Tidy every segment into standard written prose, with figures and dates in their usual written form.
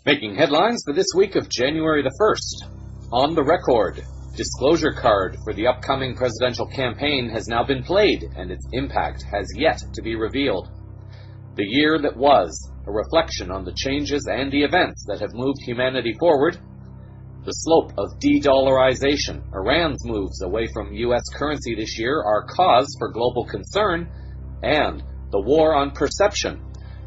Making headlines for this week of January the 1st. On the record, disclosure card for the upcoming presidential campaign has now been played, and its impact has yet to be revealed. The year that was, a reflection on the changes and the events that have moved humanity forward. The slope of de-dollarization, Iran's moves away from U.S. currency this year are cause for global concern, and the war on perception.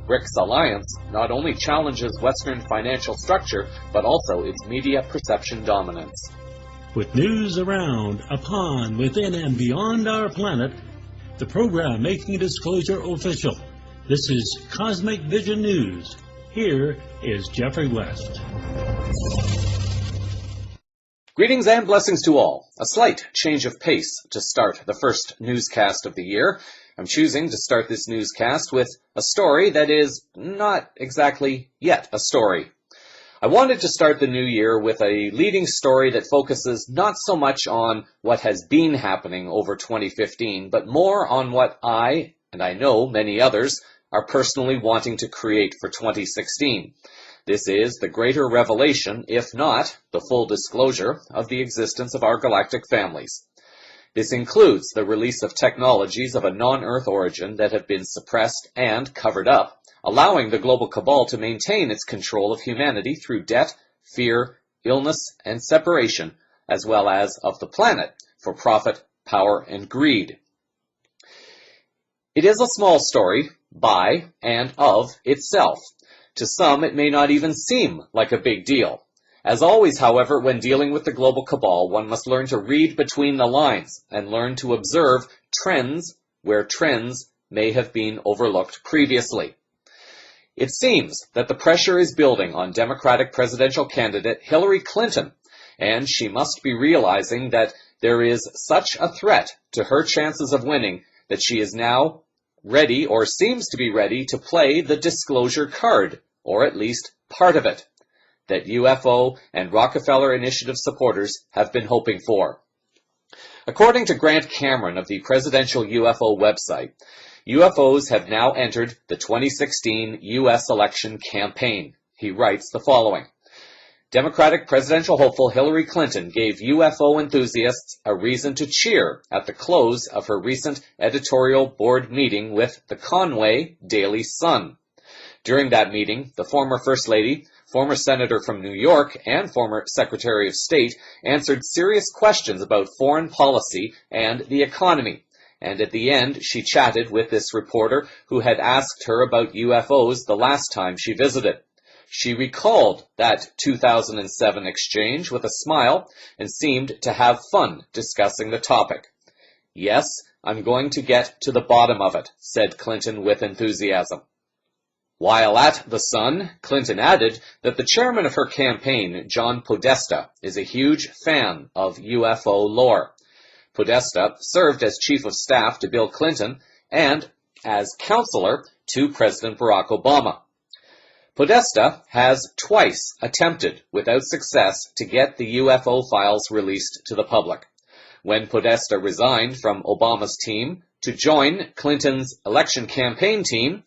BRICS alliance not only challenges Western financial structure, but also its media perception dominance. With news around, upon, within, and beyond our planet, the program making disclosure official. This is Cosmic Vision News. Here is Jeffrey West. Greetings and blessings to all. A slight change of pace to start the first newscast of the year. I'm choosing to start this newscast with a story that is not exactly yet a story. I wanted to start the new year with a leading story that focuses not so much on what has been happening over 2015, but more on what I, and I know many others, are personally wanting to create for 2016. This is the greater revelation, if not the full disclosure, of the existence of our galactic families. This includes the release of technologies of a non-Earth origin that have been suppressed and covered up, allowing the global cabal to maintain its control of humanity through debt, fear, illness, and separation, as well as of the planet, for profit, power, and greed. It is a small story, by and of itself. To some, it may not even seem like a big deal. As always, however, when dealing with the global cabal, one must learn to read between the lines and learn to observe trends where trends may have been overlooked previously. It seems that the pressure is building on Democratic presidential candidate Hillary Clinton, and she must be realizing that there is such a threat to her chances of winning that she is now ready, or seems to be ready, to play the disclosure card, or at least part of it, that UFO and Rockefeller Initiative supporters have been hoping for. According to Grant Cameron of the presidential UFO website, UFOs have now entered the 2016 U.S. election campaign. He writes the following: Democratic presidential hopeful Hillary Clinton gave UFO enthusiasts a reason to cheer at the close of her recent editorial board meeting with the Conway Daily Sun. During that meeting, the former First Lady, former Senator from New York, and former Secretary of State answered serious questions about foreign policy and the economy. And at the end, she chatted with this reporter who had asked her about UFOs the last time she visited. She recalled that 2007 exchange with a smile and seemed to have fun discussing the topic. "Yes, I'm going to get to the bottom of it," said Clinton with enthusiasm. While at the Sun, Clinton added that the chairman of her campaign, John Podesta, is a huge fan of UFO lore. Podesta served as chief of staff to Bill Clinton and as counselor to President Barack Obama. Podesta has twice attempted, without success, to get the UFO files released to the public. When Podesta resigned from Obama's team to join Clinton's election campaign team,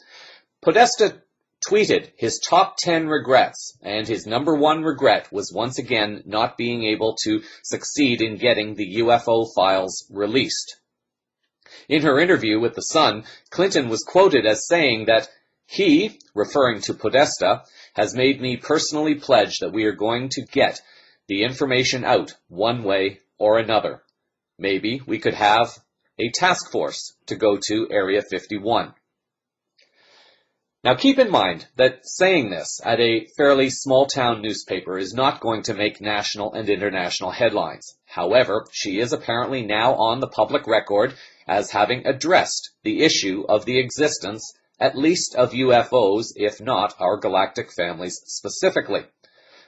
Podesta tweeted his top 10 regrets, and his number one regret was once again not being able to succeed in getting the UFO files released. In her interview with The Sun, Clinton was quoted as saying that he, referring to Podesta, has made me personally pledge that we are going to get the information out one way or another. Maybe we could have a task force to go to Area 51. Now keep in mind that saying this at a fairly small-town newspaper is not going to make national and international headlines. However, she is apparently now on the public record as having addressed the issue of the existence, at least of UFOs, if not our galactic families specifically.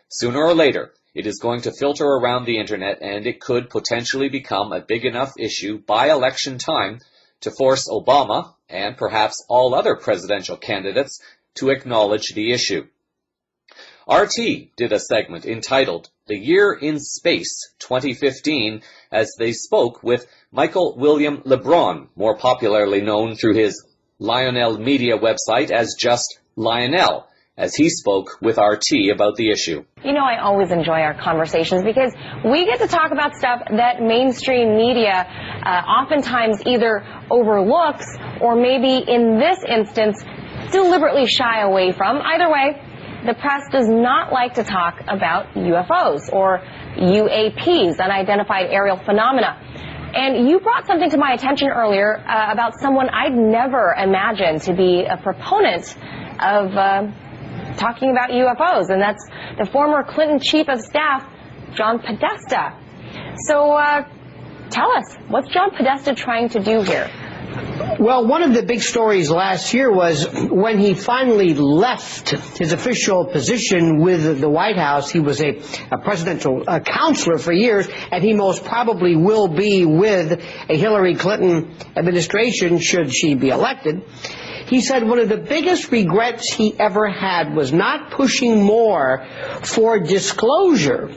Sooner or later, it is going to filter around the internet, and it could potentially become a big enough issue by election time to force Obama, and perhaps all other presidential candidates, to acknowledge the issue. RT did a segment entitled The Year in Space 2015 as they spoke with Michael William Lebrun, more popularly known through his Lionel Media website as just Lionel, as he spoke with RT about the issue. You know, I always enjoy our conversations because we get to talk about stuff that mainstream media oftentimes either overlooks or maybe in this instance deliberately shy away from. Either way, the press does not like to talk about UFOs or UAPs, unidentified aerial phenomena. And you brought something to my attention earlier about someone I'd never imagined to be a proponent of talking about UFOs, and that's the former Clinton Chief of Staff, John Podesta. So tell us, what's John Podesta trying to do here? Well, one of the big stories last year was when he finally left his official position with the White House. He was a presidential counselor for years, and he most probably will be with a Hillary Clinton administration should she be elected. He said one of the biggest regrets he ever had was not pushing more for disclosure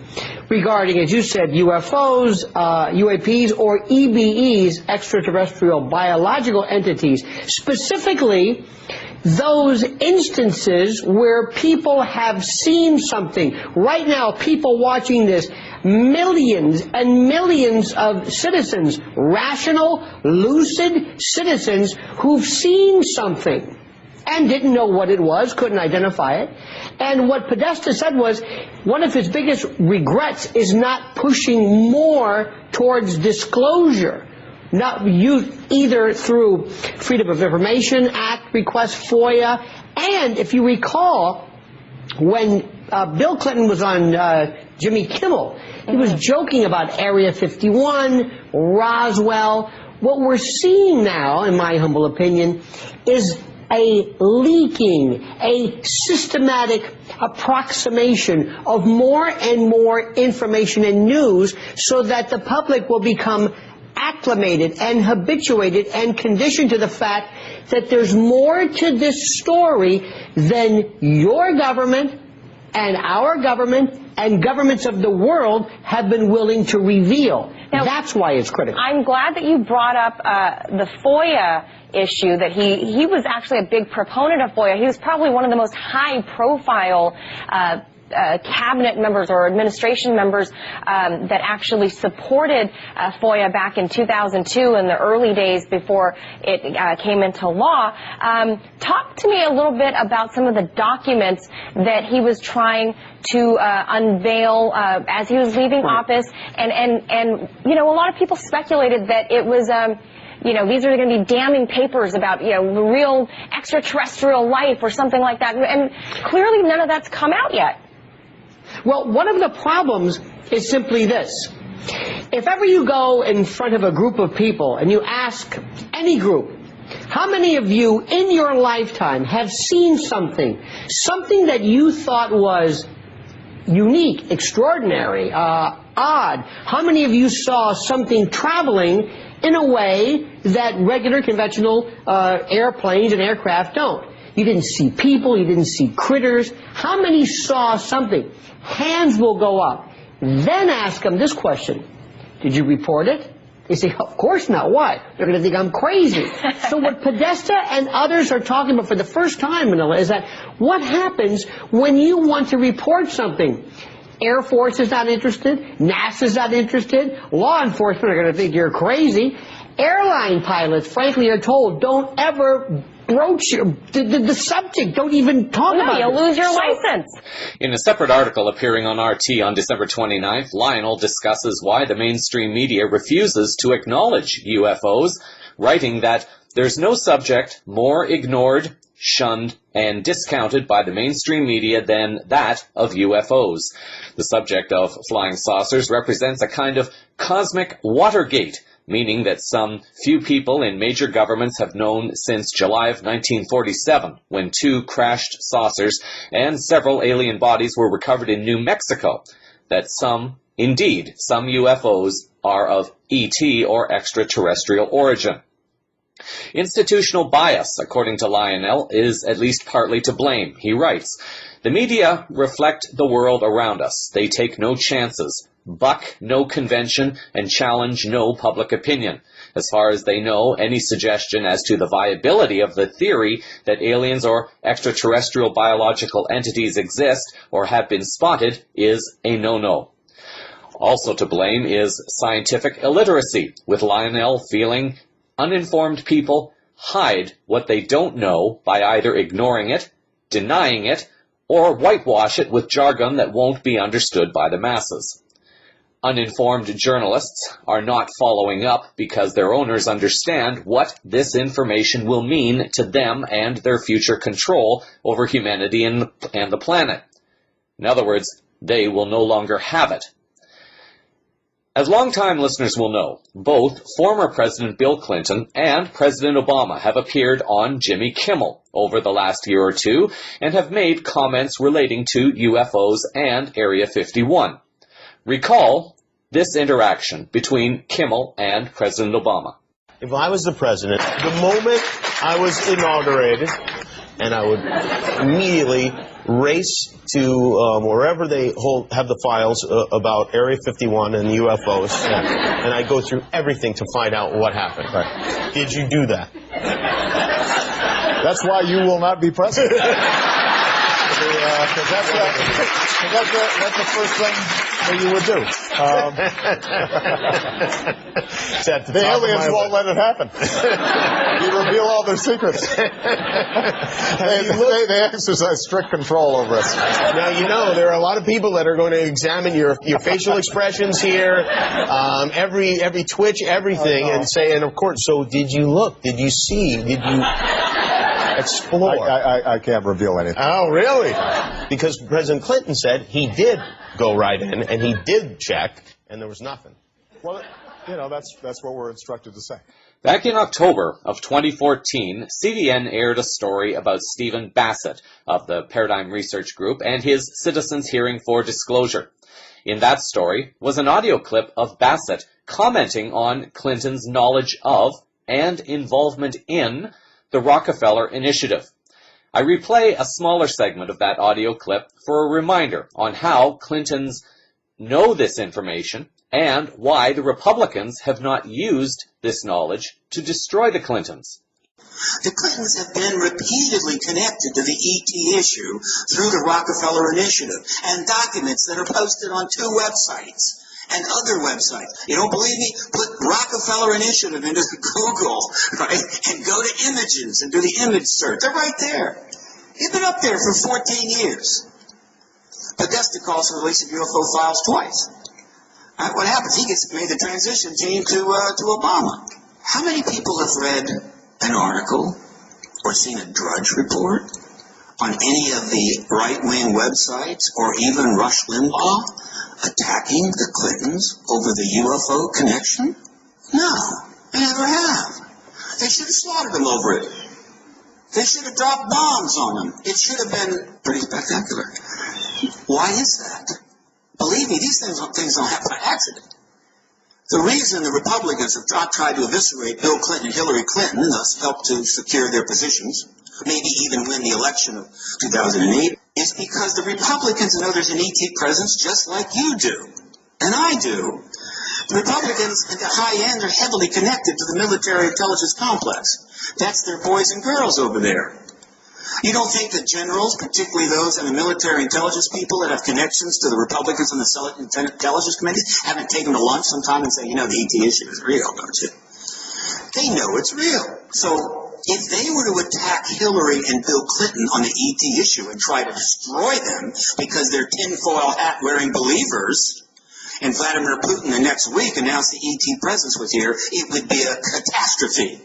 regarding, as you said, UFOs, UAPs, or EBEs, extraterrestrial biological entities, specifically those instances where people have seen something. Right now, people watching this, millions and millions of citizens, rational, lucid citizens who've seen something and didn't know what it was, couldn't identify it. And what Podesta said was one of his biggest regrets is not pushing more towards disclosure, not either through Freedom of Information Act requests, FOIA, and if you recall, when Bill Clinton was on Jimmy Kimmel, he was joking about Area 51, Roswell. What we're seeing now, in my humble opinion, is a leaking, a systematic approximation of more and more information and news so that the public will become acclimated and habituated and conditioned to the fact that there's more to this story than your government and our government and governments of the world have been willing to reveal. Now, that's why it's critical. I'm glad that you brought up the FOIA issue, that he was actually a big proponent of FOIA. He was probably one of the most high-profile cabinet members or administration members that actually supported FOIA back in 2002 in the early days before it came into law. Talk to me a little bit about some of the documents that he was trying to unveil as he was leaving office, and you know, a lot of people speculated that it was you know, these are going to be damning papers about, you know, real extraterrestrial life or something like that, and clearly none of that's come out yet. Well, one of the problems is simply this. If ever you go in front of a group of people and you ask any group, how many of you in your lifetime have seen something that you thought was unique, extraordinary, odd? How many of you saw something traveling in a way that regular conventional airplanes and aircraft don't? You didn't see people, you didn't see critters. How many saw something? Hands will go up. Then ask them this question. Did you report it? They say, of course not. Why? They're going to think I'm crazy. So what Podesta and others are talking about for the first time, Manila, is that what happens when you want to report something? Air Force is not interested. NASA's not interested. Law enforcement are going to think you're crazy. Airline pilots, frankly, are told, don't ever broach the subject. Don't even talk about it. You'll lose your license. In a separate article appearing on RT on December 29th, Lionel discusses why the mainstream media refuses to acknowledge UFOs, writing that there's no subject more ignored, shunned, and discounted by the mainstream media than that of UFOs. The subject of flying saucers represents a kind of cosmic Watergate, meaning that some few people in major governments have known since July of 1947, when 2 crashed saucers and several alien bodies were recovered in New Mexico, that some UFOs are of ET or extraterrestrial origin. Institutional bias, according to Lionel, is at least partly to blame. He writes, "The media reflect the world around us. They take no chances, buck no convention, and challenge no public opinion. As far as they know, any suggestion as to the viability of the theory that aliens or extraterrestrial biological entities exist or have been spotted is a no-no." Also to blame is scientific illiteracy, with Lionel feeling uninformed people hide what they don't know by either ignoring it, denying it, or whitewash it with jargon that won't be understood by the masses. Uninformed journalists are not following up because their owners understand what this information will mean to them and their future control over humanity and the planet. In other words, they will no longer have it. As longtime listeners will know, both former President Bill Clinton and President Obama have appeared on Jimmy Kimmel over the last year or two and have made comments relating to UFOs and Area 51. Recall this interaction between Kimmel and President Obama. If I was the president, the moment I was inaugurated, and I would immediately race to wherever they have the files about Area 51 and UFOs, and I go through everything to find out what happened. Right. Did you do that? That's why you will not be president. Because that's the first thing that you would do. The aliens won't let it happen. You reveal all their secrets. They exercise strict control over us. Now, you know, there are a lot of people that are going to examine your facial expressions here, every twitch, everything, and say, and of course, so did you look? Did you see? Did you explore? I can't reveal anything. Oh, really? Because President Clinton said he did go right in, and he did check, and there was nothing. Well, you know, that's what we're instructed to say. Back in October of 2014, CVN aired a story about Stephen Bassett of the Paradigm Research Group and his citizens' hearing for disclosure. In that story was an audio clip of Bassett commenting on Clinton's knowledge of and involvement in the Rockefeller Initiative. I replay a smaller segment of that audio clip for a reminder on how Clintons know this information and why the Republicans have not used this knowledge to destroy the Clintons. The Clintons have been repeatedly connected to the ET issue through the Rockefeller Initiative and documents that are posted on 2 websites and other websites. You don't believe me? Put Rockefeller Initiative into Google, right, and go to images and do the image search. They're right there. They've been up there for 14 years. Podesta calls for the release of UFO files twice. Right, what happens? He gets made the transition team to Obama. How many people have read an article or seen a Drudge report on any of the right-wing websites or even Rush Limbaugh attacking the Clintons over the UFO connection? No, they never have. They should have slaughtered them over it. They should have dropped bombs on them. It should have been pretty spectacular. Why is that? Believe me, these things don't happen by accident. The reason the Republicans have tried to eviscerate Bill Clinton and Hillary Clinton, thus help to secure their positions, maybe even win the election of 2008, is because the Republicans know there's an ET presence just like you do, and I do. The Republicans at the high end are heavily connected to the military intelligence complex. That's their boys and girls over there. You don't think that generals, particularly those in the military intelligence people that have connections to the Republicans on the Senate Intelligence Committee, haven't taken to lunch sometime and say, you know, the ET issue is real, don't you? They know it's real. So if they were to attack Hillary and Bill Clinton on the ET issue and try to destroy them because they're tinfoil hat wearing believers, and Vladimir Putin the next week announced the ET presence was here, it would be a catastrophe.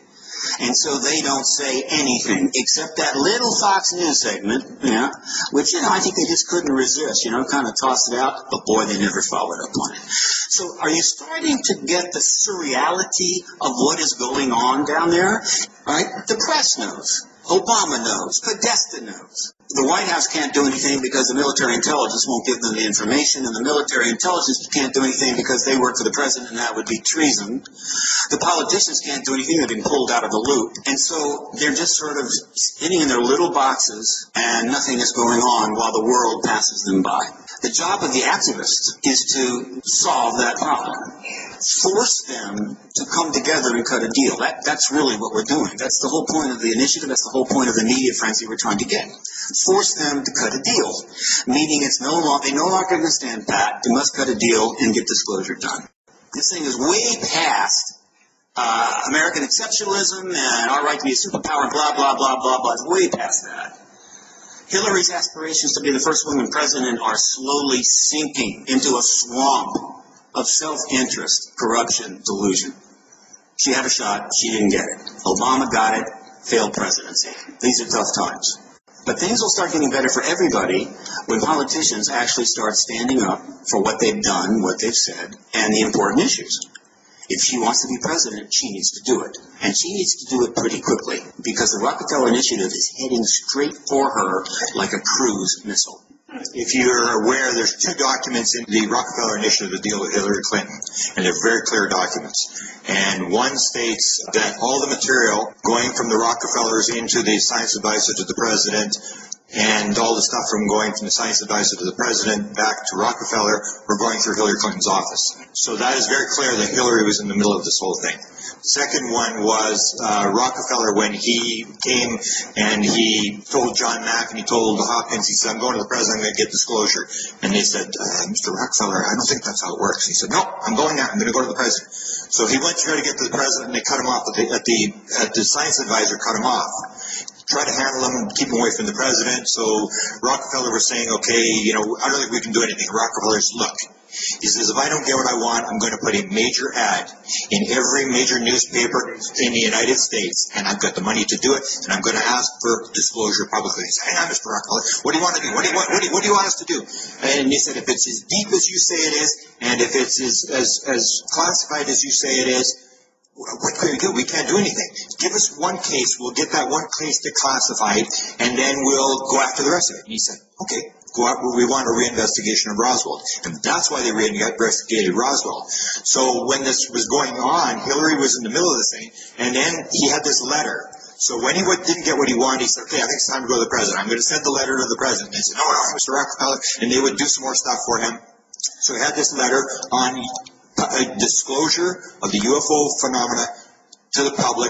And so they don't say anything except that little Fox News segment, yeah, which, you know, I think they just couldn't resist, you know, kind of tossed it out, but boy, they never followed up on it. So are you starting to get the surreality of what is going on down there? Right? The press knows. Obama knows. Podesta knows. The White House can't do anything because the military intelligence won't give them the information, and the military intelligence can't do anything because they work for the president, and that would be treason. The politicians can't do anything. They've been pulled out of the loop. And so they're just sort of spinning in their little boxes, and nothing is going on while the world passes them by. The job of the activist is to solve that problem. Force them to come together and cut a deal. That's really what we're doing. That's the whole point of the initiative. That's the whole point of the media frenzy we're trying to get. Force them to cut a deal, meaning they no longer can stand pat. They must cut a deal and get disclosure done. This thing is way past American exceptionalism and our right to be a superpower, blah, blah, blah, blah, blah. It's way past that. Hillary's aspirations to be the first woman president are slowly sinking into a swamp of self-interest, corruption, delusion. She had a shot. She didn't get it. Obama got it. Failed presidency. These are tough times. But things will start getting better for everybody when politicians actually start standing up for what they've done, what they've said, and the important issues. If she wants to be president, she needs to do it. And she needs to do it pretty quickly because the Rockefeller Initiative is heading straight for her like a cruise missile. If you're aware, there's two documents in the Rockefeller Initiative to deal with Hillary Clinton, and they're very clear documents. And one states that all the material going from the Rockefellers into the science advisor to the president, and all the stuff from going from the science advisor to the president back to Rockefeller were going through Hillary Clinton's office. So that is very clear that Hillary was in the middle of this whole thing. Second one was Rockefeller when he came and he told John Mack and he told Hopkins, he said, I'm going to the president, I'm going to get disclosure. And they said, Mr. Rockefeller, I don't think that's how it works. He said, no, I'm going now, I'm going to go to the president. So he went to try to get to the president and they cut him off at the science advisor cut him off. Try to handle him, keep him away from the president. So Rockefeller was saying, okay, I don't think we can do anything. Rockefeller said, look, he says, if I don't get what I want, I'm going to put a major ad in every major newspaper in the United States, and I've got the money to do it, and I'm going to ask for disclosure publicly. He said, hang on, Mr. Rockefeller, what do you want to do? What do you want us to do? And he said, if it's as deep as you say it is, and if it's as classified as you say it is, what can we do? We can't do anything. Give us one case. We'll get that one case declassified, and then we'll go after the rest of it. And he said, okay, go out. We want a reinvestigation of Roswell. And that's why they reinvestigated Roswell. So when this was going on, Hillary was in the middle of this thing, and then he had this letter. So when he didn't get what he wanted, he said, okay, I think it's time to go to the president. I'm going to send the letter to the president. And they said, no, Mr. Rockefeller. And they would do some more stuff for him. So he had this letter on a disclosure of the UFO phenomena to the public,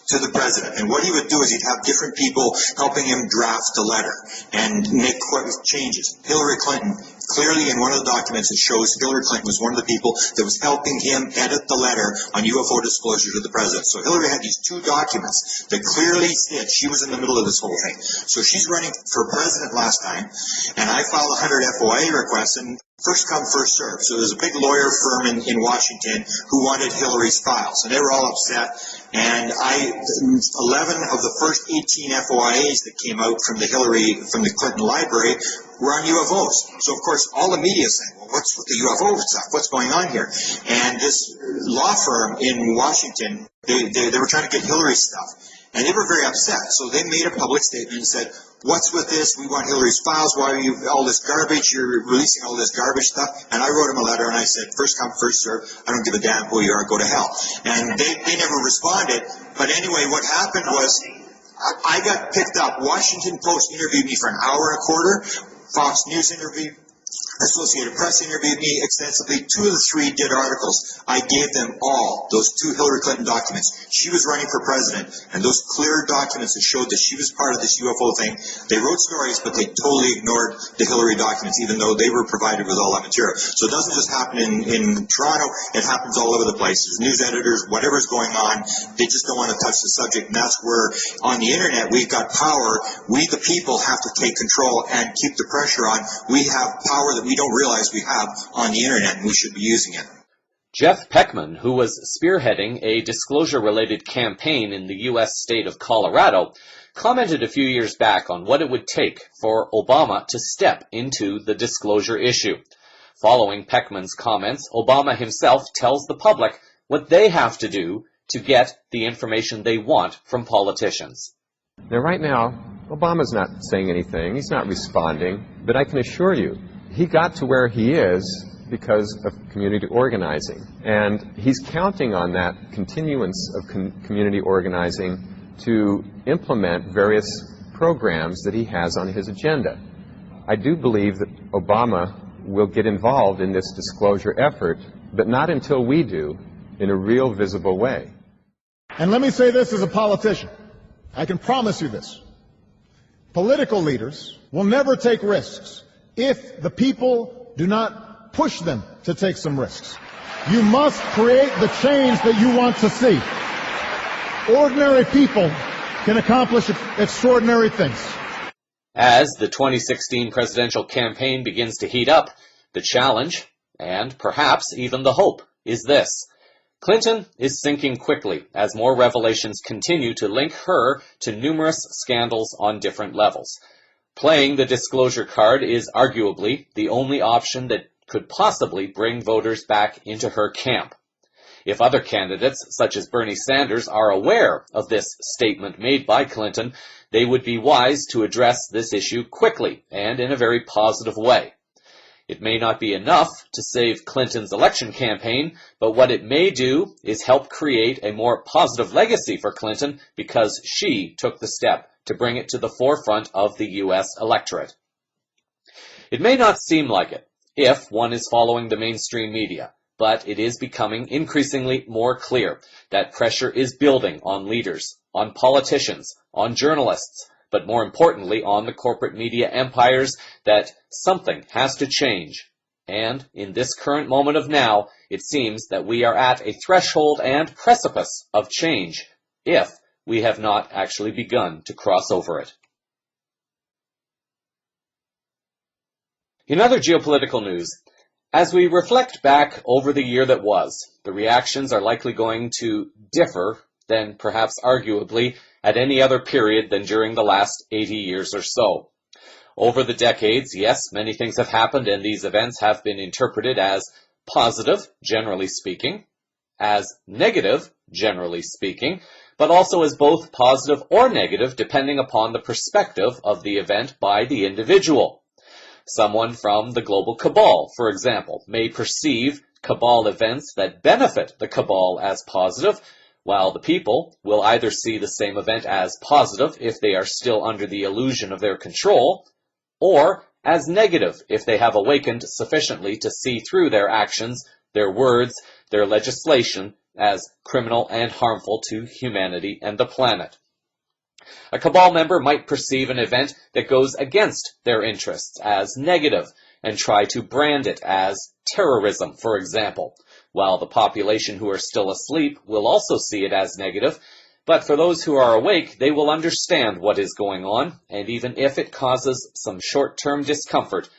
to the president. And what he would do is he'd have different people helping him draft the letter and make changes. Hillary Clinton, clearly in one of the documents, it shows Hillary Clinton was one of the people that was helping him edit the letter on UFO disclosure to the president. So Hillary had these two documents that clearly said she was in the middle of this whole thing. So she's running for president last time, and I filed 100 FOIA requests, and first come, first serve. So there's a big lawyer firm in Washington who wanted Hillary's files, and they were all upset. And 11 of the first 18 FOIAs that came out from the Clinton library were on UFOs. So of course all the media is saying, well, what's with the UFO stuff? What's going on here? And this law firm in Washington, they were trying to get Hillary's stuff, and they were very upset. So they made a public statement and said, what's with this? We want Hillary's files. Why are you all this garbage? You're releasing all this garbage stuff. And I wrote him a letter and I said, first come, first serve. I don't give a damn who you are. Go to hell. And they never responded. But anyway, what happened was I got picked up. Washington Post interviewed me for an hour and a quarter. Fox News interviewed. Associated Press interviewed me extensively. 2 of the 3 did articles. I gave them all those 2 Hillary Clinton documents. She was running for president, and those clear documents that showed that she was part of this UFO thing, they wrote stories, but they totally ignored the Hillary documents, even though they were provided with all that material. So it doesn't just happen in Toronto, it happens all over the place. There's news editors, whatever's going on, they just don't want to touch the subject, and that's where, on the internet, we've got power. We, the people, have to take control and keep the pressure on. We have power that we don't realize we have on the internet, and we should be using it. Jeff Peckman, who was spearheading a disclosure-related campaign in the U.S. state of Colorado, commented a few years back on what it would take for Obama to step into the disclosure issue. Following Peckman's comments, Obama himself tells the public what they have to do to get the information they want from politicians. Now, right now, Obama's not saying anything. He's not responding. But I can assure you, he got to where he is because of community organizing. And he's counting on that continuance of community organizing to implement various programs that he has on his agenda. I do believe that Obama will get involved in this disclosure effort, but not until we do, in a real visible way. And let me say this as a politician. I can promise you this. Political leaders will never take risks if the people do not push them to take some risks. You must create the change that you want to see. Ordinary people can accomplish extraordinary things. As the 2016 presidential campaign begins to heat up, the challenge, and perhaps even the hope, is this. Clinton is sinking quickly as more revelations continue to link her to numerous scandals on different levels. Playing the disclosure card is arguably the only option that could possibly bring voters back into her camp. If other candidates, such as Bernie Sanders, are aware of this statement made by Clinton, they would be wise to address this issue quickly and in a very positive way. It may not be enough to save Clinton's election campaign, but what it may do is help create a more positive legacy for Clinton because she took the step to bring it to the forefront of the U.S. electorate. It may not seem like it if one is following the mainstream media, but it is becoming increasingly more clear that pressure is building on leaders, on politicians, on journalists, but more importantly on the corporate media empires, that something has to change. And in this current moment of now, it seems that we are at a threshold and precipice of change, if we have not actually begun to cross over it. In other geopolitical news, as we reflect back over the year that was, the reactions are likely going to differ than perhaps arguably at any other period than during the last 80 years or so. Over the decades, yes, many things have happened, and these events have been interpreted as positive, generally speaking, as negative, generally speaking, but also as both positive or negative depending upon the perspective of the event by the individual. Someone from the global cabal, for example, may perceive cabal events that benefit the cabal as positive, while the people will either see the same event as positive if they are still under the illusion of their control, or as negative if they have awakened sufficiently to see through their actions, their words, their legislation as criminal and harmful to humanity and the planet. A cabal member might perceive an event that goes against their interests as negative and try to brand it as terrorism, for example, while the population who are still asleep will also see it as negative. But for those who are awake, they will understand what is going on, and even if it causes some short-term discomfort,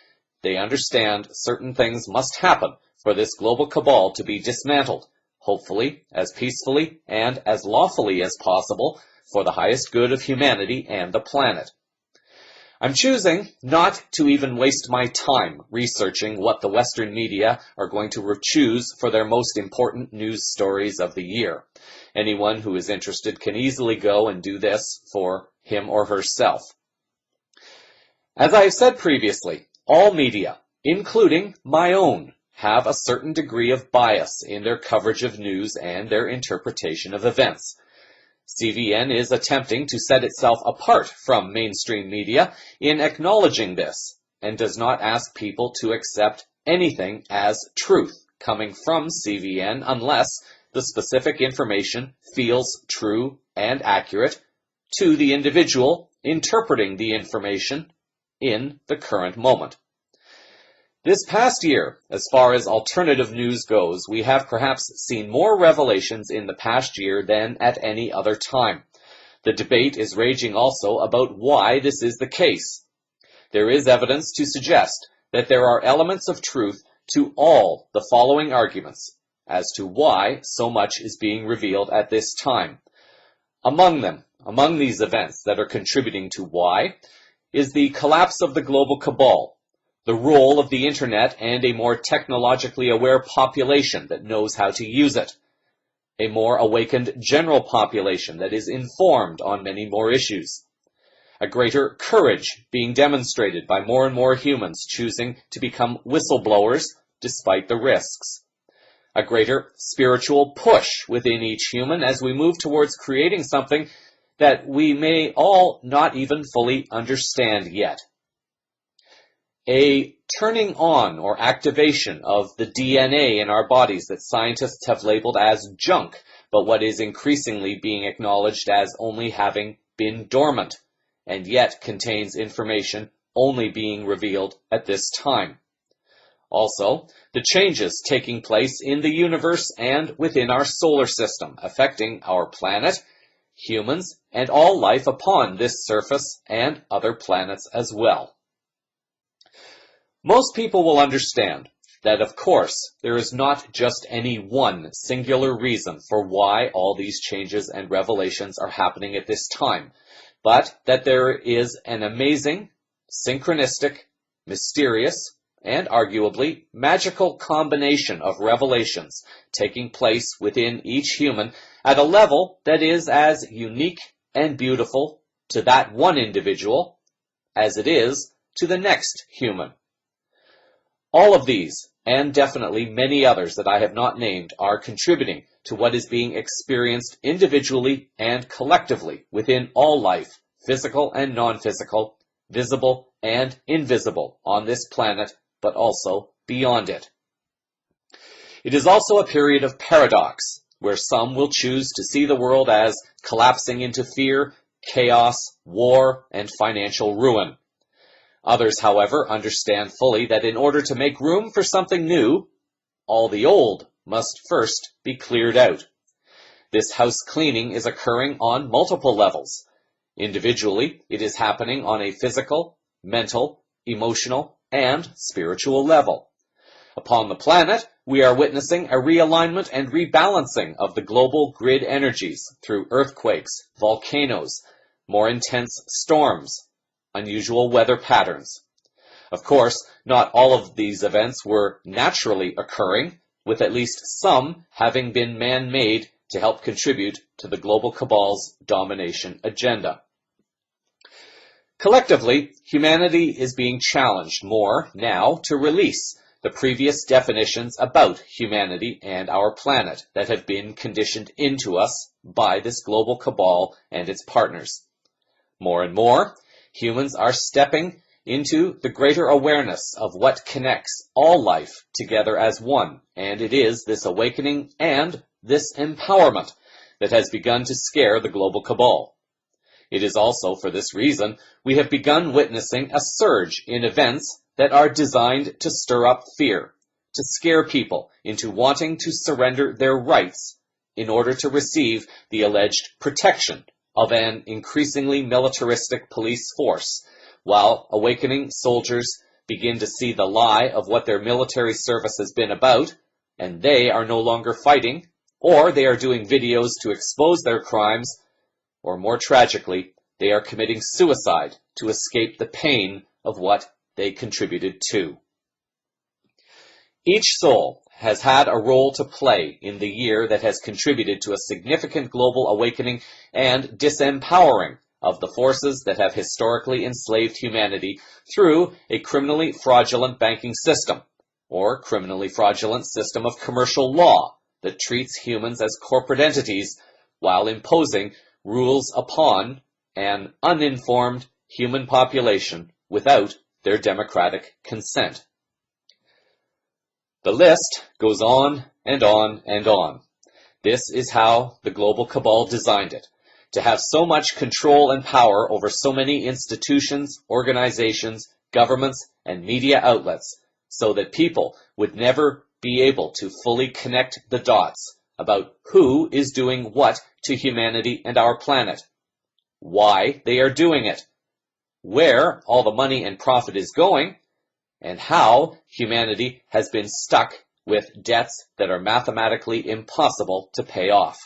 they understand certain things must happen for this global cabal to be dismantled, hopefully as peacefully and as lawfully as possible, for the highest good of humanity and the planet. I'm choosing not to even waste my time researching what the Western media are going to choose for their most important news stories of the year. Anyone who is interested can easily go and do this for him or herself. As I have said previously, all media, including my own, have a certain degree of bias in their coverage of news and their interpretation of events. CVN is attempting to set itself apart from mainstream media in acknowledging this, and does not ask people to accept anything as truth coming from CVN unless the specific information feels true and accurate to the individual interpreting the information in the current moment. This past year, as far as alternative news goes, we have perhaps seen more revelations in the past year than at any other time. The debate is raging also about why this is the case. There is evidence to suggest that there are elements of truth to all the following arguments as to why so much is being revealed at this time. Among these events that are contributing to why, is the collapse of the global cabal, the role of the internet and a more technologically aware population that knows how to use it, a more awakened general population that is informed on many more issues, a greater courage being demonstrated by more and more humans choosing to become whistleblowers despite the risks, a greater spiritual push within each human as we move towards creating something that we may all not even fully understand yet. A turning on or activation of the DNA in our bodies that scientists have labeled as junk, but what is increasingly being acknowledged as only having been dormant, and yet contains information only being revealed at this time. Also, the changes taking place in the universe and within our solar system, affecting our planet, humans, and all life upon this surface and other planets as well. Most people will understand that, of course, there is not just any one singular reason for why all these changes and revelations are happening at this time, but that there is an amazing, synchronistic, mysterious, and arguably magical combination of revelations taking place within each human at a level that is as unique and beautiful to that one individual as it is to the next human. All of these, and definitely many others that I have not named, are contributing to what is being experienced individually and collectively within all life, physical and non-physical, visible and invisible on this planet, but also beyond it. It is also a period of paradox, where some will choose to see the world as collapsing into fear, chaos, war, and financial ruin. Others, however, understand fully that in order to make room for something new, all the old must first be cleared out. This house cleaning is occurring on multiple levels. Individually, it is happening on a physical, mental, emotional, and spiritual level. Upon the planet, we are witnessing a realignment and rebalancing of the global grid energies through earthquakes, volcanoes, more intense storms, unusual weather patterns. Of course, not all of these events were naturally occurring, with at least some having been man-made to help contribute to the global cabal's domination agenda. Collectively, humanity is being challenged more now to release the previous definitions about humanity and our planet that have been conditioned into us by this global cabal and its partners. More and more, humans are stepping into the greater awareness of what connects all life together as one, and it is this awakening and this empowerment that has begun to scare the global cabal. It is also for this reason we have begun witnessing a surge in events that are designed to stir up fear, to scare people into wanting to surrender their rights in order to receive the alleged protection of an increasingly militaristic police force, while awakening soldiers begin to see the lie of what their military service has been about, and they are no longer fighting, or they are doing videos to expose their crimes, or more tragically, they are committing suicide to escape the pain of what they contributed to. Each soul has had a role to play in the year that has contributed to a significant global awakening and disempowering of the forces that have historically enslaved humanity through a criminally fraudulent banking system, or criminally fraudulent system of commercial law that treats humans as corporate entities while imposing rules upon an uninformed human population without their democratic consent. The list goes on and on and on. This is how the global cabal designed it, to have so much control and power over so many institutions, organizations, governments, and media outlets, so that people would never be able to fully connect the dots about who is doing what to humanity and our planet, why they are doing it, where all the money and profit is going, and how humanity has been stuck with debts that are mathematically impossible to pay off.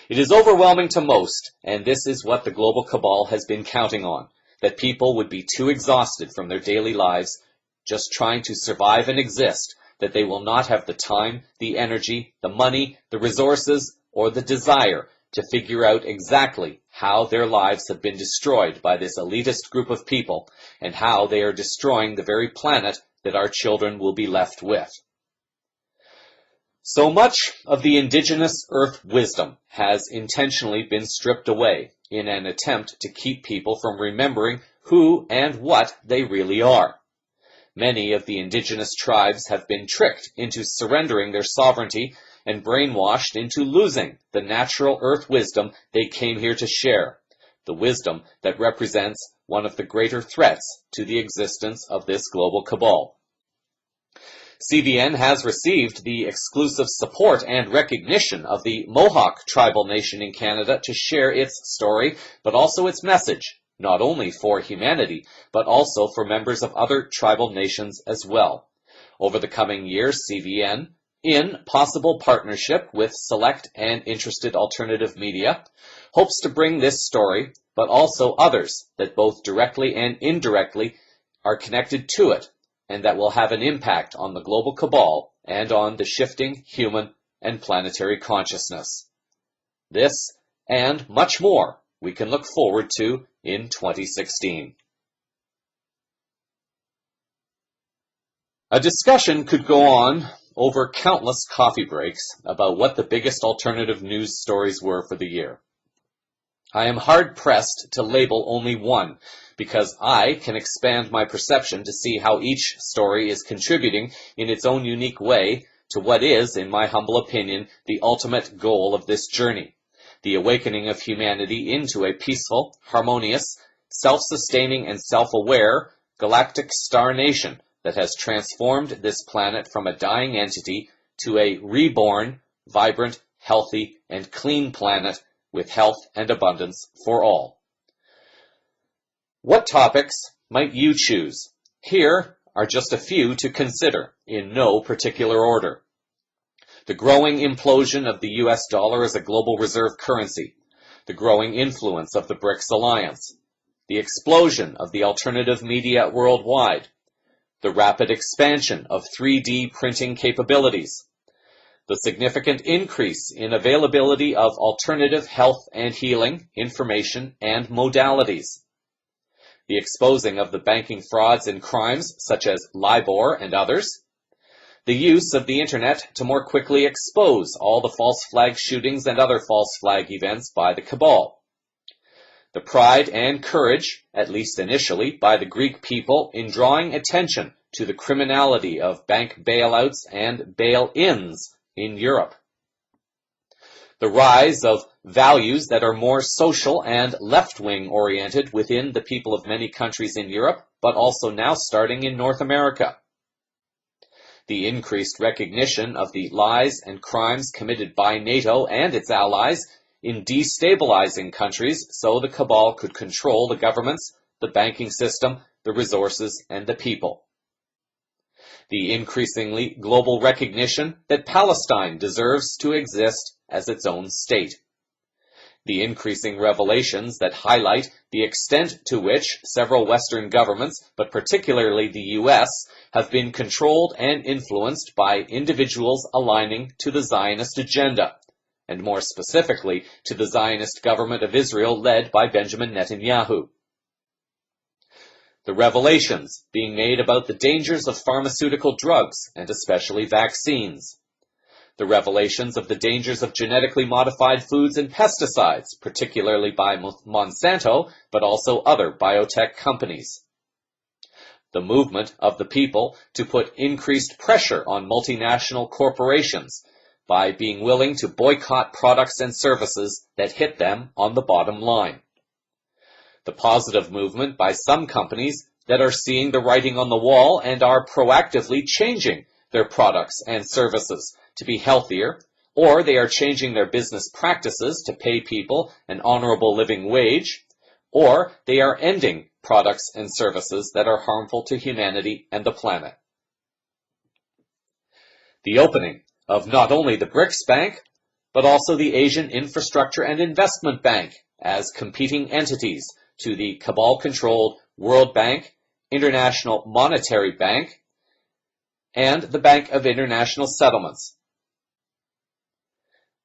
It is overwhelming to most, and this is what the global cabal has been counting on, that people would be too exhausted from their daily lives just trying to survive and exist, that they will not have the time, the energy, the money, the resources, or the desire to figure out exactly how their lives have been destroyed by this elitist group of people and how they are destroying the very planet that our children will be left with. So much of the indigenous earth wisdom has intentionally been stripped away in an attempt to keep people from remembering who and what they really are. Many of the indigenous tribes have been tricked into surrendering their sovereignty and brainwashed into losing the natural earth wisdom they came here to share, the wisdom that represents one of the greater threats to the existence of this global cabal. CVN has received the exclusive support and recognition of the Mohawk tribal nation in Canada to share its story, but also its message, not only for humanity, but also for members of other tribal nations as well. Over the coming years, CVN, in possible partnership with select and interested alternative media, hopes to bring this story, but also others that both directly and indirectly are connected to it, and that will have an impact on the global cabal and on the shifting human and planetary consciousness. This, and much more, we can look forward to in 2016. A discussion could go on over countless coffee breaks about what the biggest alternative news stories were for the year. I am hard-pressed to label only one, because I can expand my perception to see how each story is contributing in its own unique way to what is, in my humble opinion, the ultimate goal of this journey, the awakening of humanity into a peaceful, harmonious, self-sustaining, and self-aware galactic star nation that has transformed this planet from a dying entity to a reborn, vibrant, healthy, and clean planet with health and abundance for all. What topics might you choose? Here are just a few to consider, in no particular order. The growing implosion of the US dollar as a global reserve currency, the growing influence of the BRICS alliance, the explosion of the alternative media worldwide, the rapid expansion of 3D printing capabilities, the significant increase in availability of alternative health and healing, information, and modalities, the exposing of the banking frauds and crimes such as LIBOR and others, the use of the internet to more quickly expose all the false flag shootings and other false flag events by the cabal, the pride and courage, at least initially, by the Greek people in drawing attention to the criminality of bank bailouts and bail-ins in Europe, the rise of values that are more social and left-wing oriented within the people of many countries in Europe, but also now starting in North America, the increased recognition of the lies and crimes committed by NATO and its allies in destabilizing countries so the cabal could control the governments, the banking system, the resources, and the people. The increasingly global recognition that Palestine deserves to exist as its own state. The increasing revelations that highlight the extent to which several Western governments, but particularly the US, have been controlled and influenced by individuals aligning to the Zionist agenda, and more specifically to the Zionist government of Israel led by Benjamin Netanyahu. The revelations being made about the dangers of pharmaceutical drugs, and especially vaccines. The revelations of the dangers of genetically modified foods and pesticides, particularly by Monsanto, but also other biotech companies. The movement of the people to put increased pressure on multinational corporations by being willing to boycott products and services that hit them on the bottom line. The positive movement by some companies that are seeing the writing on the wall and are proactively changing their products and services to be healthier, or they are changing their business practices to pay people an honorable living wage, or they are ending products and services that are harmful to humanity and the planet. The opening of not only the BRICS Bank, but also the Asian Infrastructure and Investment Bank as competing entities to the cabal-controlled World Bank, International Monetary Bank, and the Bank of International Settlements.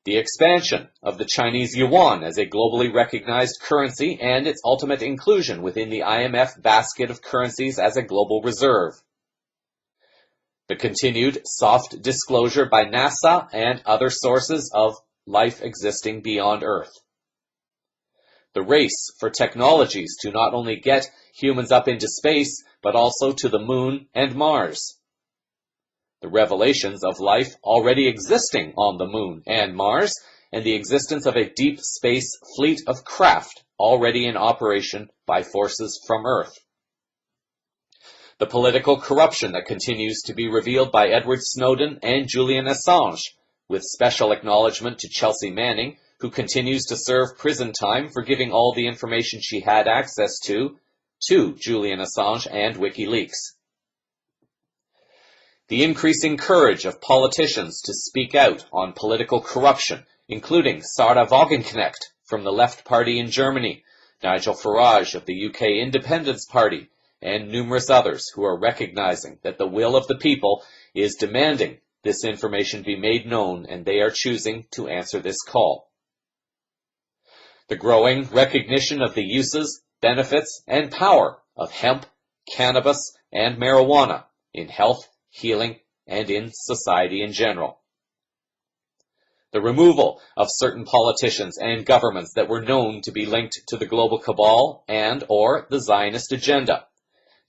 the expansion of the Chinese yuan as a globally recognized currency and its ultimate inclusion within the IMF basket of currencies as a global reserve, the continued soft disclosure by NASA and other sources of life existing beyond Earth, the race for technologies to not only get humans up into space, but also to the Moon and Mars, the revelations of life already existing on the Moon and Mars, and the existence of a deep space fleet of craft already in operation by forces from Earth, the political corruption that continues to be revealed by Edward Snowden and Julian Assange, with special acknowledgement to Chelsea Manning, who continues to serve prison time for giving all the information she had access to Julian Assange and WikiLeaks. The increasing courage of politicians to speak out on political corruption, including Sarah Wagenknecht from the Left Party in Germany, Nigel Farage of the UK Independence Party, and numerous others who are recognizing that the will of the people is demanding this information be made known, and they are choosing to answer this call. The growing recognition of the uses, benefits, and power of hemp, cannabis, and marijuana in health, healing, and in society in general. The removal of certain politicians and governments that were known to be linked to the global cabal and or the Zionist agenda.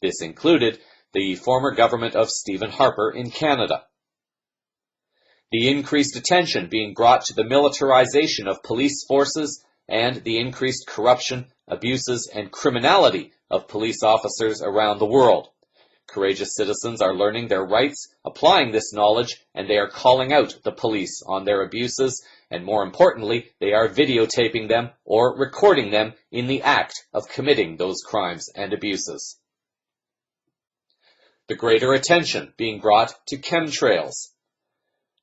This included the former government of Stephen Harper in Canada. The increased attention being brought to the militarization of police forces and the increased corruption, abuses, and criminality of police officers around the world. Courageous citizens are learning their rights, applying this knowledge, and they are calling out the police on their abuses, and more importantly, they are videotaping them or recording them in the act of committing those crimes and abuses. The greater attention being brought to chemtrails.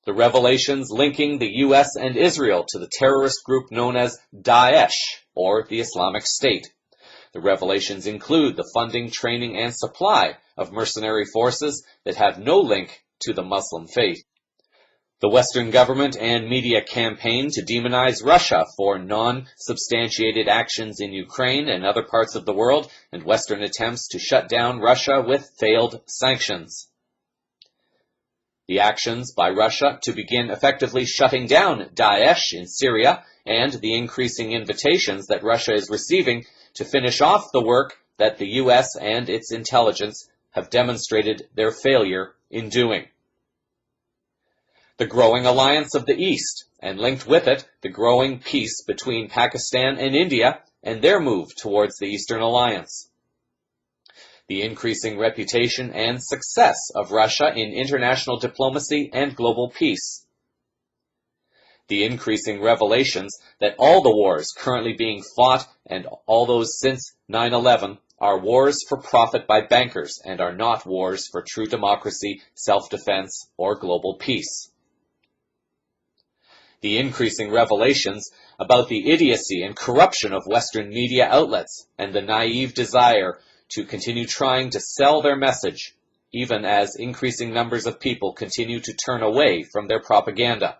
The revelations linking the U.S. and Israel to the terrorist group known as Daesh, or the Islamic State. The revelations include the funding, training, and supply of mercenary forces that have no link to the Muslim faith. The Western government and media campaign to demonize Russia for non-substantiated actions in Ukraine and other parts of the world, and Western attempts to shut down Russia with failed sanctions. The actions by Russia to begin effectively shutting down Daesh in Syria, and the increasing invitations that Russia is receiving to finish off the work that the U.S. and its intelligence have demonstrated their failure in doing. The growing alliance of the East, and linked with it, the growing peace between Pakistan and India and their move towards the Eastern Alliance. The increasing reputation and success of Russia in international diplomacy and global peace. The increasing revelations that all the wars currently being fought and all those since 9/11 are wars for profit by bankers and are not wars for true democracy, self-defense, or global peace. The increasing revelations about the idiocy and corruption of Western media outlets and the naive desire to continue trying to sell their message, even as increasing numbers of people continue to turn away from their propaganda.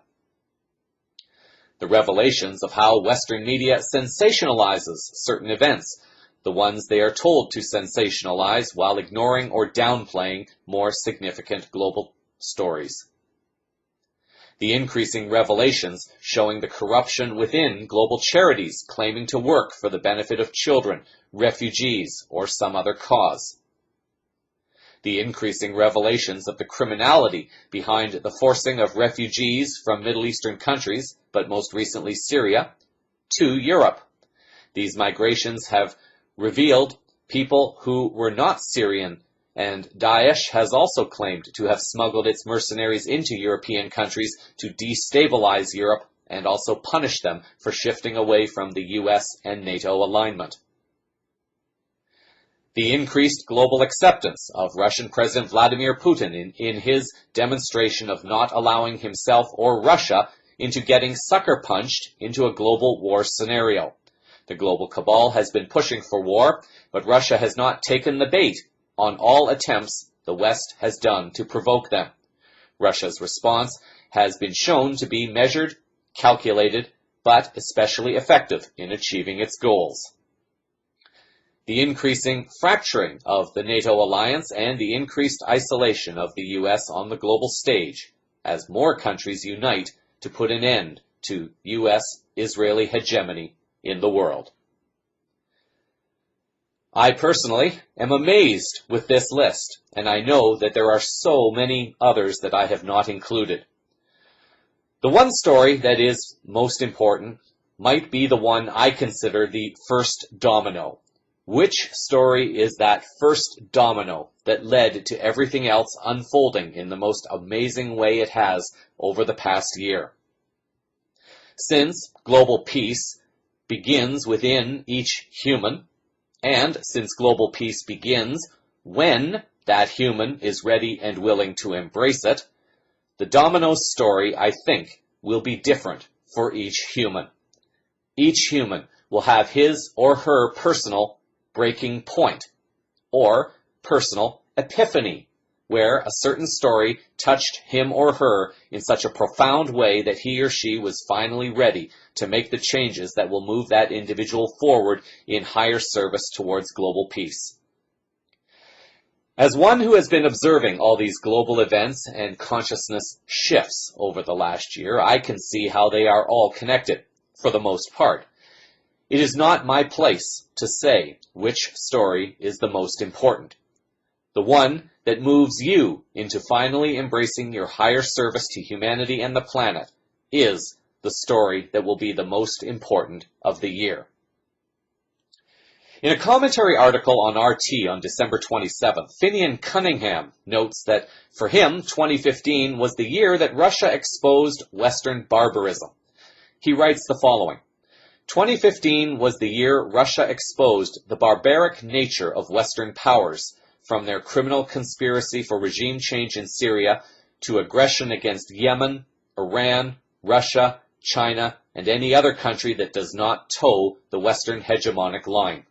The revelations of how Western media sensationalizes certain events, the ones they are told to sensationalize while ignoring or downplaying more significant global stories. The increasing revelations showing the corruption within global charities claiming to work for the benefit of children, refugees, or some other cause. The increasing revelations of the criminality behind the forcing of refugees from Middle Eastern countries, but most recently Syria, to Europe. These migrations have revealed people who were not Syrian, and Daesh has also claimed to have smuggled its mercenaries into European countries to destabilize Europe and also punish them for shifting away from the US and NATO alignment. The increased global acceptance of Russian President Vladimir Putin in his demonstration of not allowing himself or Russia into getting sucker punched into a global war scenario. The global cabal has been pushing for war, but Russia has not taken the bait on all attempts the West has done to provoke them. Russia's response has been shown to be measured, calculated, but especially effective in achieving its goals. The increasing fracturing of the NATO alliance and the increased isolation of the U.S. on the global stage as more countries unite to put an end to U.S.-Israeli hegemony in the world. I personally am amazed with this list, and I know that there are so many others that I have not included. The one story that is most important might be the one I consider the first domino. Which story is that first domino that led to everything else unfolding in the most amazing way it has over the past year? Since global peace begins within each human, and since global peace begins when that human is ready and willing to embrace it, the domino story, I think, will be different for each human. Each human will have his or her personal breaking point, or personal epiphany, where a certain story touched him or her in such a profound way that he or she was finally ready to make the changes that will move that individual forward in higher service towards global peace. As one who has been observing all these global events and consciousness shifts over the last year, I can see how they are all connected, for the most part. It is not my place to say which story is the most important. The one that moves you into finally embracing your higher service to humanity and the planet is the story that will be the most important of the year. In a commentary article on RT on December 27th, Finian Cunningham notes that for him, 2015 was the year that Russia exposed Western barbarism. He writes the following: 2015 was the year Russia exposed the barbaric nature of Western powers, from their criminal conspiracy for regime change in Syria to aggression against Yemen, Iran, Russia, China, and any other country that does not toe the Western hegemonic line.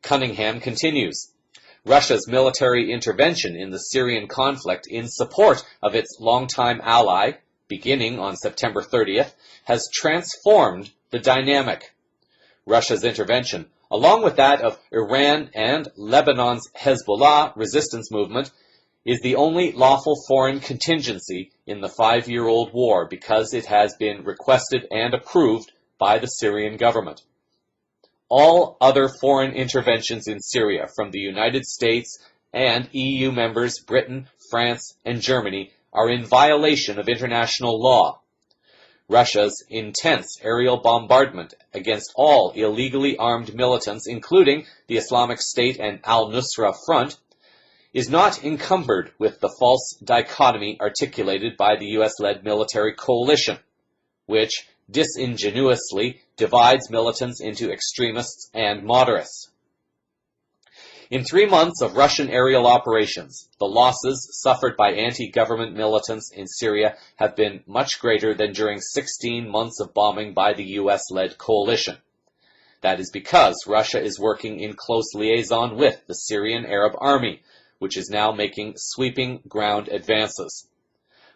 Cunningham continues, Russia's military intervention in the Syrian conflict in support of its longtime ally, beginning on September 30th, has transformed the dynamic. Russia's intervention, along with that of Iran and Lebanon's Hezbollah resistance movement, is the only lawful foreign contingency in the 5-year-old war because it has been requested and approved by the Syrian government. All other foreign interventions in Syria from the United States and EU members Britain, France, and Germany are in violation of international law. Russia's intense aerial bombardment against all illegally armed militants, including the Islamic State and al-Nusra Front, is not encumbered with the false dichotomy articulated by the U.S.-led military coalition, which disingenuously divides militants into extremists and moderates. In 3 months of Russian aerial operations, the losses suffered by anti-government militants in Syria have been much greater than during 16 months of bombing by the U.S.-led coalition. That is because Russia is working in close liaison with the Syrian Arab Army, which is now making sweeping ground advances.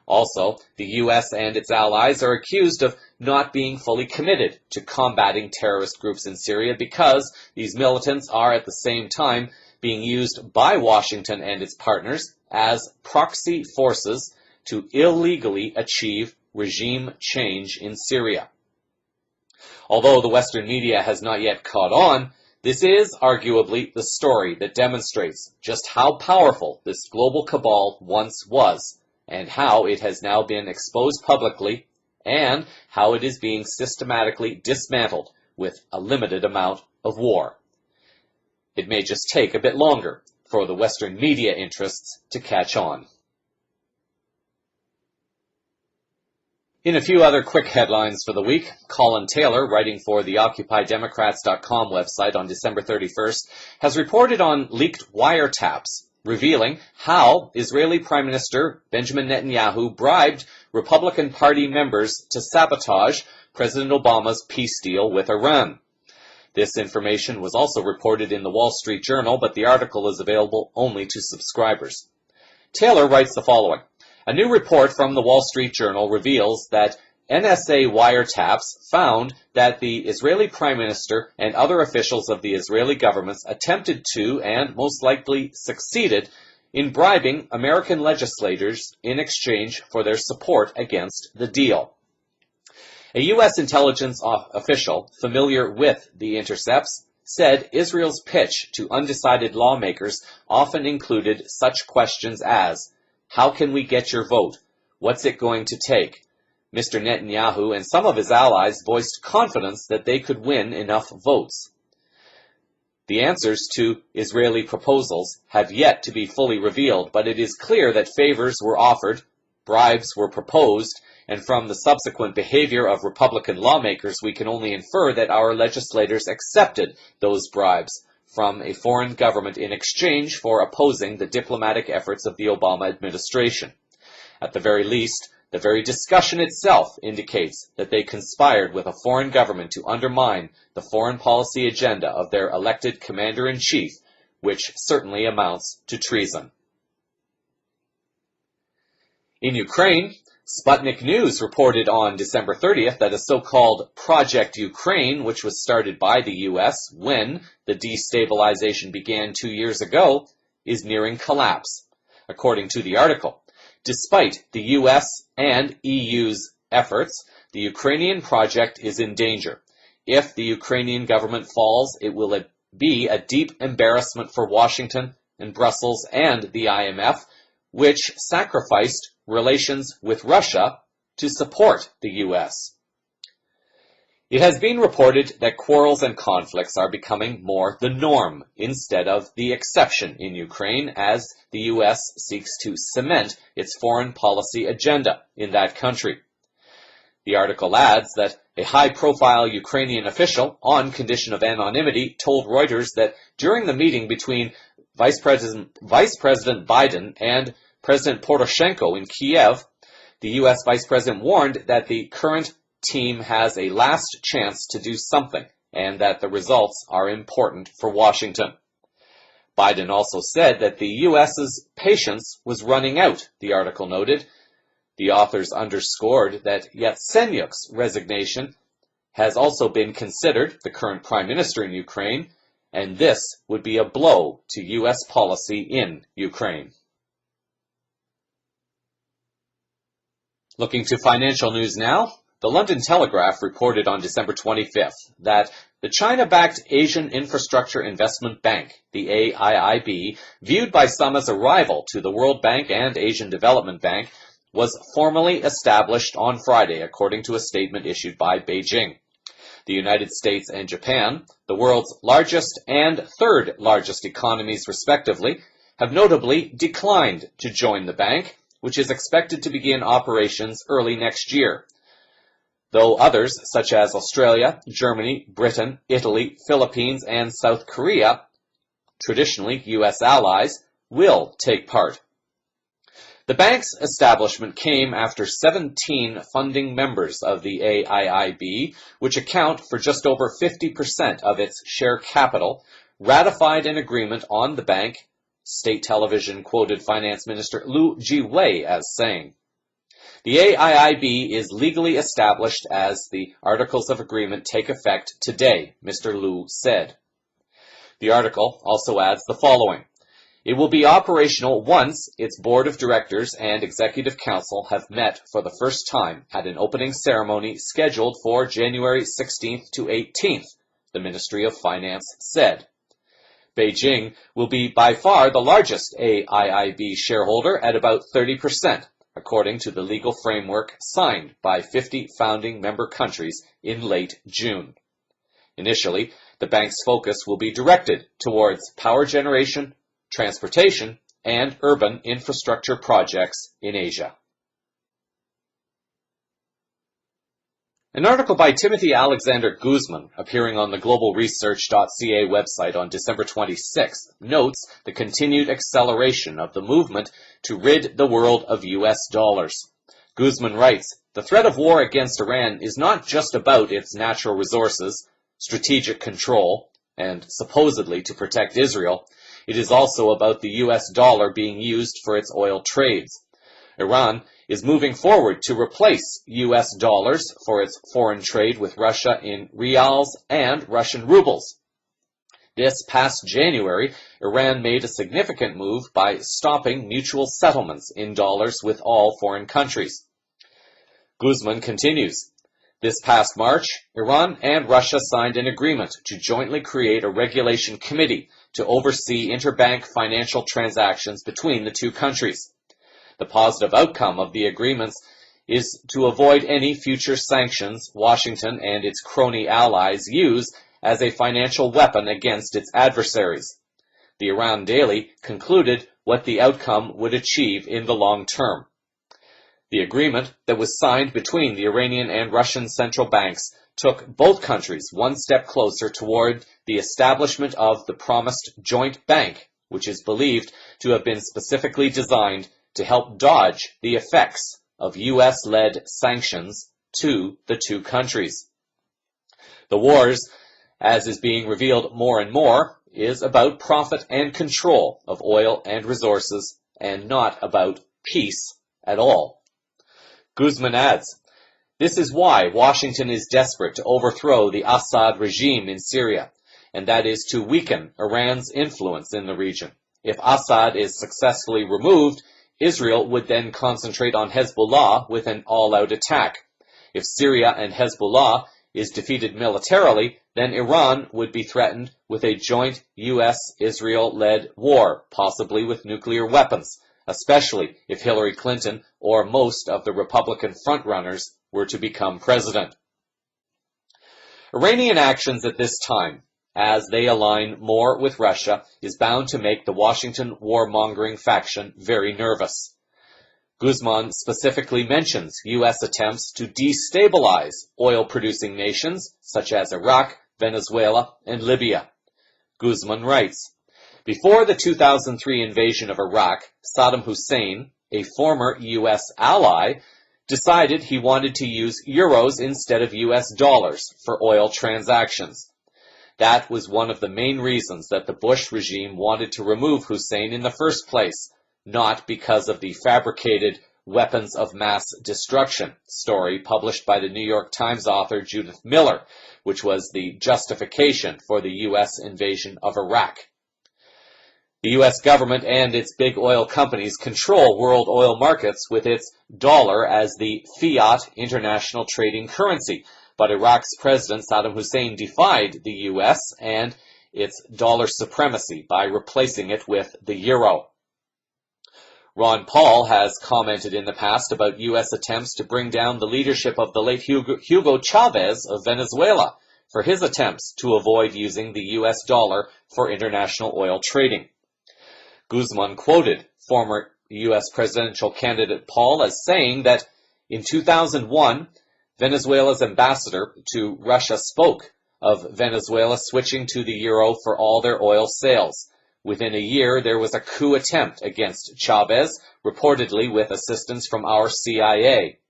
Also, the U.S. and its allies are accused of not being fully committed to combating terrorist groups in Syria because these militants are at the same time being used by Washington and its partners as proxy forces to illegally achieve regime change in Syria. Although the Western media has not yet caught on, this is arguably the story that demonstrates just how powerful this global cabal once was, and how it has now been exposed publicly, and how it is being systematically dismantled with a limited amount of war. It may just take a bit longer for the Western media interests to catch on. In a few other quick headlines for the week, Colin Taylor, writing for the OccupyDemocrats.com website on December 31st, has reported on leaked wiretaps revealing how Israeli Prime Minister Benjamin Netanyahu bribed Republican Party members to sabotage President Obama's peace deal with Iran. This information was also reported in the Wall Street Journal, but the article is available only to subscribers. Taylor writes the following. A new report from the Wall Street Journal reveals that NSA wiretaps found that the Israeli Prime Minister and other officials of the Israeli government attempted to, and most likely succeeded, in bribing American legislators in exchange for their support against the deal. A U.S. intelligence official familiar with the intercepts said Israel's pitch to undecided lawmakers often included such questions as, "How can we get your vote? What's it going to take?" Mr. Netanyahu and some of his allies voiced confidence that they could win enough votes. The answers to Israeli proposals have yet to be fully revealed, but it is clear that favors were offered, bribes were proposed, and from the subsequent behavior of Republican lawmakers, we can only infer that our legislators accepted those bribes from a foreign government in exchange for opposing the diplomatic efforts of the Obama administration. At the very least, the very discussion itself indicates that they conspired with a foreign government to undermine the foreign policy agenda of their elected commander-in-chief, which certainly amounts to treason. In Ukraine, Sputnik News reported on December 30th that a so-called Project Ukraine, which was started by the U.S. when the destabilization began 2 years ago, is nearing collapse. According to the article, despite the U.S. and EU's efforts, the Ukrainian project is in danger. If the Ukrainian government falls, it will be a deep embarrassment for Washington and Brussels and the IMF, which sacrificed relations with Russia to support the U.S. It has been reported that quarrels and conflicts are becoming more the norm instead of the exception in Ukraine as the U.S. seeks to cement its foreign policy agenda in that country. The article adds that a high-profile Ukrainian official, on condition of anonymity, told Reuters that during the meeting between Vice President Biden and President Poroshenko in Kiev, the U.S. Vice President warned that the current team has a last chance to do something, and that the results are important for Washington. Biden also said that the U.S.'s patience was running out, the article noted. The authors underscored that Yatsenyuk's resignation has also been considered, the current prime minister in Ukraine, and this would be a blow to U.S. policy in Ukraine. Looking to financial news now, the London Telegraph reported on December 25th that the China-backed Asian Infrastructure Investment Bank, the AIIB, viewed by some as a rival to the World Bank and Asian Development Bank, was formally established on Friday, according to a statement issued by Beijing. The United States and Japan, the world's largest and third largest economies respectively, have notably declined to join the bank, which is expected to begin operations early next year, though others, such as Australia, Germany, Britain, Italy, Philippines, and South Korea, traditionally U.S. allies, will take part. The bank's establishment came after 17 funding members of the AIIB, which account for just over 50% of its share capital, ratified an agreement on the bank. State television quoted Finance Minister Lu Jiwei as saying, "The AIIB is legally established as the Articles of Agreement take effect today," Mr. Lu said. The article also adds the following. It will be operational once its Board of Directors and Executive Council have met for the first time at an opening ceremony scheduled for January 16th to 18th, the Ministry of Finance said. Beijing will be by far the largest AIIB shareholder at about 30%, according to the legal framework signed by 50 founding member countries in late June. Initially, the bank's focus will be directed towards power generation, transportation, and urban infrastructure projects in Asia. An article by Timothy Alexander Guzman, appearing on the globalresearch.ca website on December 26th, notes the continued acceleration of the movement to rid the world of U.S. dollars. Guzman writes, "The threat of war against Iran is not just about its natural resources, strategic control, and supposedly to protect Israel. It is also about the U.S. dollar being used for its oil trades. Iran is moving forward to replace U.S. dollars for its foreign trade with Russia in rials and Russian rubles. This past January, Iran made a significant move by stopping mutual settlements in dollars with all foreign countries. Guzman continues. This past March, Iran and Russia signed an agreement to jointly create a regulation committee to oversee interbank financial transactions between the two countries. The positive outcome of the agreements is to avoid any future sanctions Washington and its crony allies use as a financial weapon against its adversaries. The Iran Daily concluded what the outcome would achieve in the long term. The agreement that was signed between the Iranian and Russian central banks took both countries one step closer toward the establishment of the promised joint bank, which is believed to have been specifically designed to help dodge the effects of U.S.-led sanctions to the two countries. The wars, as is being revealed more and more, is about profit and control of oil and resources, and not about peace at all. Guzman adds, this is why Washington is desperate to overthrow the Assad regime in Syria, and that is to weaken Iran's influence in the region. If Assad is successfully removed, Israel would then concentrate on Hezbollah with an all-out attack. If Syria and Hezbollah is defeated militarily, then Iran would be threatened with a joint U.S.-Israel-led war, possibly with nuclear weapons, especially if Hillary Clinton or most of the Republican frontrunners were to become president. Iranian actions at this time, as they align more with Russia, is bound to make the Washington warmongering faction very nervous. Guzman specifically mentions U.S. attempts to destabilize oil-producing nations such as Iraq, Venezuela, and Libya. Guzman writes, before the 2003 invasion of Iraq, Saddam Hussein, a former U.S. ally, decided he wanted to use euros instead of U.S. dollars for oil transactions. That was one of the main reasons that the Bush regime wanted to remove Hussein in the first place, not because of the fabricated weapons of mass destruction story published by the New York Times author Judith Miller, which was the justification for the U.S. invasion of Iraq. The U.S. government and its big oil companies control world oil markets with its dollar as the fiat international trading currency, but Iraq's President Saddam Hussein defied the U.S. and its dollar supremacy by replacing it with the euro. Ron Paul has commented in the past about U.S. attempts to bring down the leadership of the late Hugo Chavez of Venezuela for his attempts to avoid using the U.S. dollar for international oil trading. Guzman quoted former U.S. presidential candidate Paul as saying that in 2001, Venezuela's ambassador to Russia spoke of Venezuela switching to the euro for all their oil sales. Within a year, there was a coup attempt against Chavez, reportedly with assistance from our CIA.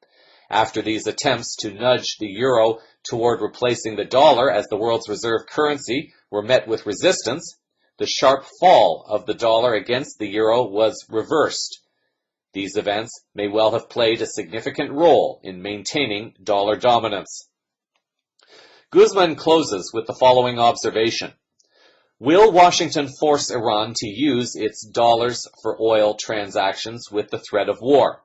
After these attempts to nudge the euro toward replacing the dollar as the world's reserve currency were met with resistance, the sharp fall of the dollar against the euro was reversed. These events may well have played a significant role in maintaining dollar dominance. Guzman closes with the following observation. Will Washington force Iran to use its dollars for oil transactions with the threat of war?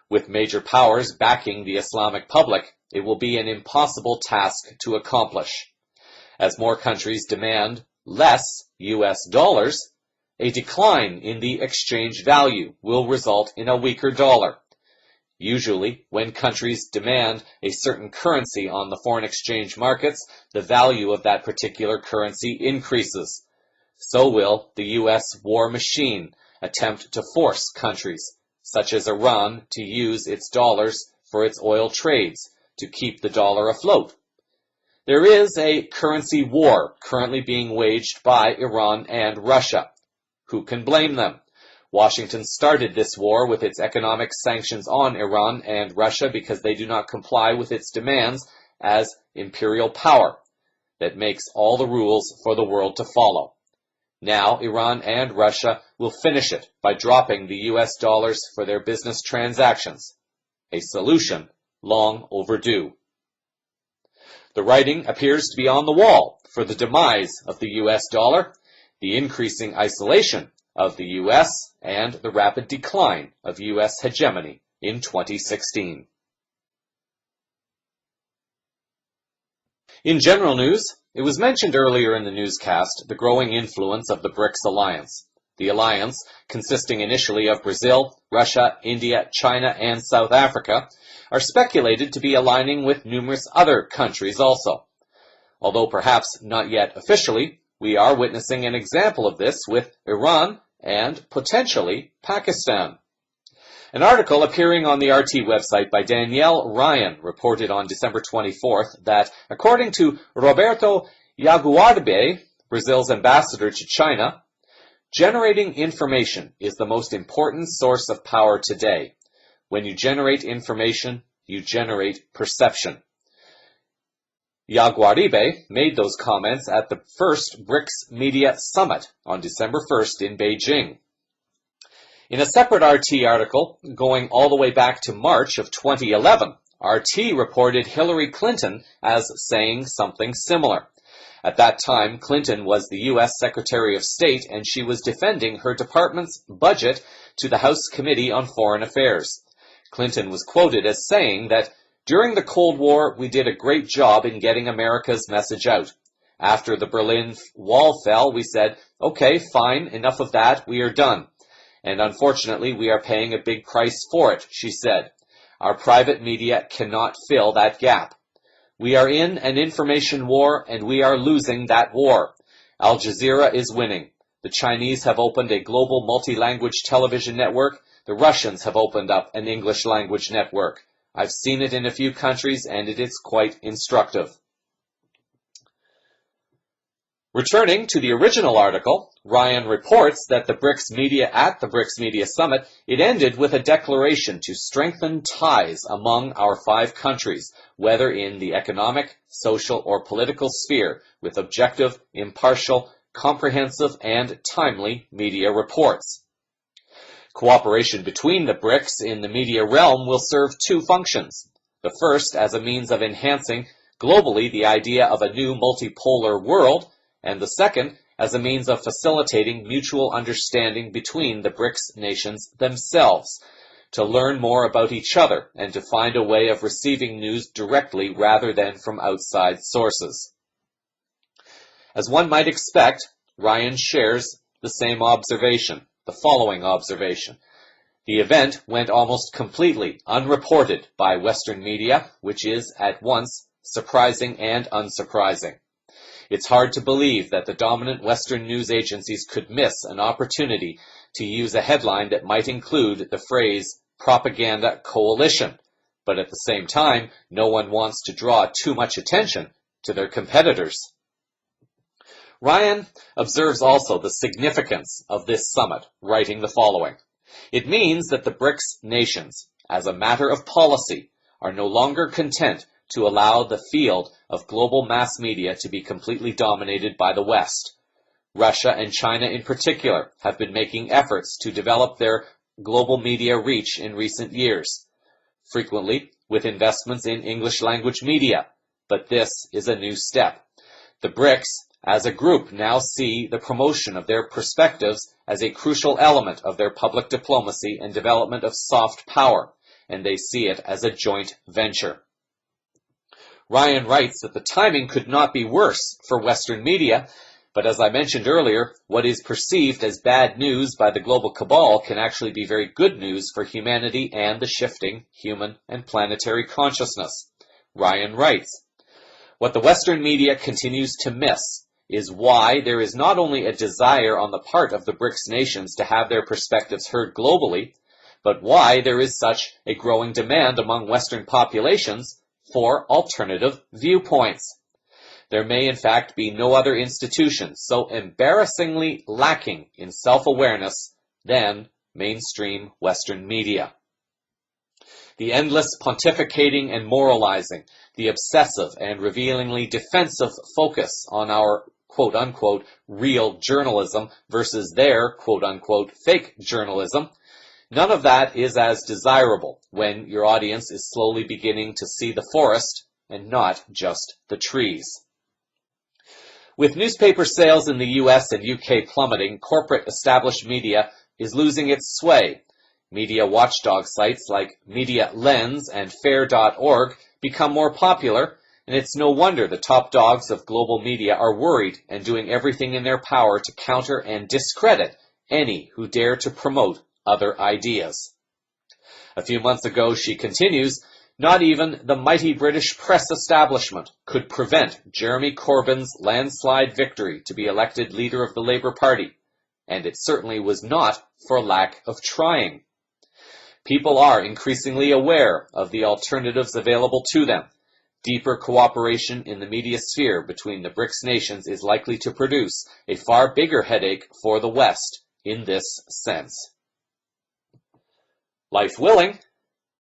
With major powers backing the Islamic public, it will be an impossible task to accomplish. As more countries demand less U.S. dollars, a decline in the exchange value will result in a weaker dollar. Usually, when countries demand a certain currency on the foreign exchange markets, the value of that particular currency increases. So will the U.S. war machine attempt to force countries, such as Iran, to use its dollars for its oil trades to keep the dollar afloat. There is a currency war currently being waged by Iran and Russia. Who can blame them? Washington started this war with its economic sanctions on Iran and Russia because they do not comply with its demands as imperial power that makes all the rules for the world to follow. Now Iran and Russia will finish it by dropping the US dollars for their business transactions, a solution long overdue. The writing appears to be on the wall for the demise of the US dollar, the increasing isolation of the US, and the rapid decline of US hegemony in 2016. In general news, it was mentioned earlier in the newscast the growing influence of the BRICS alliance. The alliance, consisting initially of Brazil, Russia, India, China, and South Africa, are speculated to be aligning with numerous other countries also. Although perhaps not yet officially, we are witnessing an example of this with Iran and potentially Pakistan. An article appearing on the RT website by Danielle Ryan reported on December 24th that, according to Roberto Jaguarbe, Brazil's ambassador to China, generating information is the most important source of power today. When you generate information, you generate perception. Jaguaribe made those comments at the first BRICS Media Summit on December 1st in Beijing. In a separate RT article going all the way back to March of 2011, RT reported Hillary Clinton as saying something similar. At that time, Clinton was the U.S. Secretary of State, and she was defending her department's budget to the House Committee on Foreign Affairs. Clinton was quoted as saying that, "During the Cold War, we did a great job in getting America's message out. After the Berlin Wall fell, we said, okay, fine, enough of that, we are done. And unfortunately, we are paying a big price for it," she said. "Our private media cannot fill that gap. We are in an information war, and we are losing that war. Al Jazeera is winning. The Chinese have opened a global multi-language television network. The Russians have opened up an English language network. I've seen it in a few countries, and it is quite instructive." Returning to the original article, Ryan reports that at the BRICS Media Summit, it ended with a declaration to strengthen ties among our 5 countries, whether in the economic, social, or political sphere, with objective, impartial, comprehensive, and timely media reports. Cooperation between the BRICS in the media realm will serve 2 functions. The first as a means of enhancing globally the idea of a new multipolar world, and the second as a means of facilitating mutual understanding between the BRICS nations themselves, to learn more about each other and to find a way of receiving news directly rather than from outside sources. As one might expect, Ryan shares the same observation, the following observation. The event went almost completely unreported by Western media, which is at once surprising and unsurprising. It's hard to believe that the dominant Western news agencies could miss an opportunity to use a headline that might include the phrase propaganda coalition, but at the same time, no one wants to draw too much attention to their competitors. Ryan observes also the significance of this summit, writing the following. It means that the BRICS nations, as a matter of policy, are no longer content to allow the field of global mass media to be completely dominated by the West. Russia and China in particular have been making efforts to develop their global media reach in recent years, frequently with investments in English language media, but this is a new step. The BRICS, as a group, now see the promotion of their perspectives as a crucial element of their public diplomacy and development of soft power, and they see it as a joint venture. Ryan writes that the timing could not be worse for Western media, but as I mentioned earlier, what is perceived as bad news by the global cabal can actually be very good news for humanity and the shifting human and planetary consciousness. Ryan writes, "What the Western media continues to miss is why there is not only a desire on the part of the BRICS nations to have their perspectives heard globally, but why there is such a growing demand among Western populations for alternative viewpoints. There may in fact be no other institution so embarrassingly lacking in self-awareness than mainstream Western media. The endless pontificating and moralizing, the obsessive and revealingly defensive focus on our quote-unquote real journalism versus their quote-unquote fake journalism, none of that is as desirable when your audience is slowly beginning to see the forest and not just the trees. With newspaper sales in the US and UK plummeting, corporate established media is losing its sway. Media watchdog sites like Media Lens and Fair.org become more popular, and it's no wonder the top dogs of global media are worried and doing everything in their power to counter and discredit any who dare to promote other ideas. A few months ago, she continues, not even the mighty British press establishment could prevent Jeremy Corbyn's landslide victory to be elected leader of the Labour Party, and it certainly was not for lack of trying. People are increasingly aware of the alternatives available to them. Deeper cooperation in the media sphere between the BRICS nations is likely to produce a far bigger headache for the West in this sense. Life willing,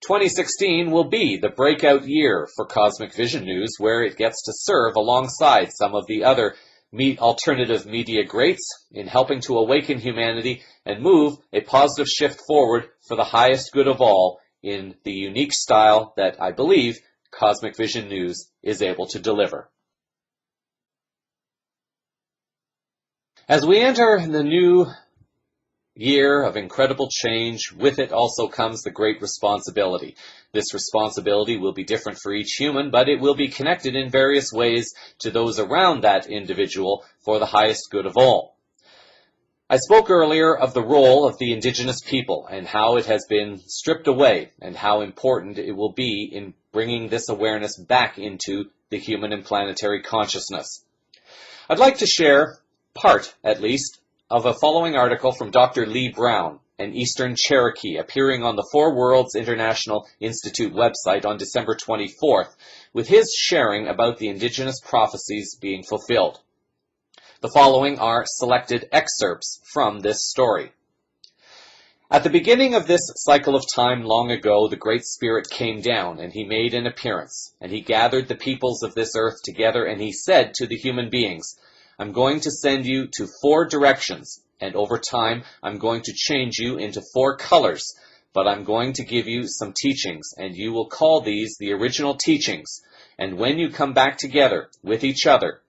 2016 will be the breakout year for Cosmic Vision News, where it gets to serve alongside some of the other alternative media greats in helping to awaken humanity and move a positive shift forward for the highest good of all in the unique style that I believe Cosmic Vision News is able to deliver. As we enter the new year of incredible change, with it also comes the great responsibility. This responsibility will be different for each human, but it will be connected in various ways to those around that individual for the highest good of all. I spoke earlier of the role of the Indigenous people and how it has been stripped away and how important it will be in bringing this awareness back into the human and planetary consciousness. I'd like to share part, at least, of a following article from Dr. Lee Brown, an Eastern Cherokee, appearing on the Four Worlds International Institute website on December 24th, with his sharing about the Indigenous prophecies being fulfilled. The following are selected excerpts from this story. At the beginning of this cycle of time long ago, the Great Spirit came down, and he made an appearance, and he gathered the peoples of this earth together, and he said to the human beings, I'm going to send you to 4 directions, and over time I'm going to change you into 4 colors, but I'm going to give you some teachings, and you will call these the original teachings, and when you come back together with each other,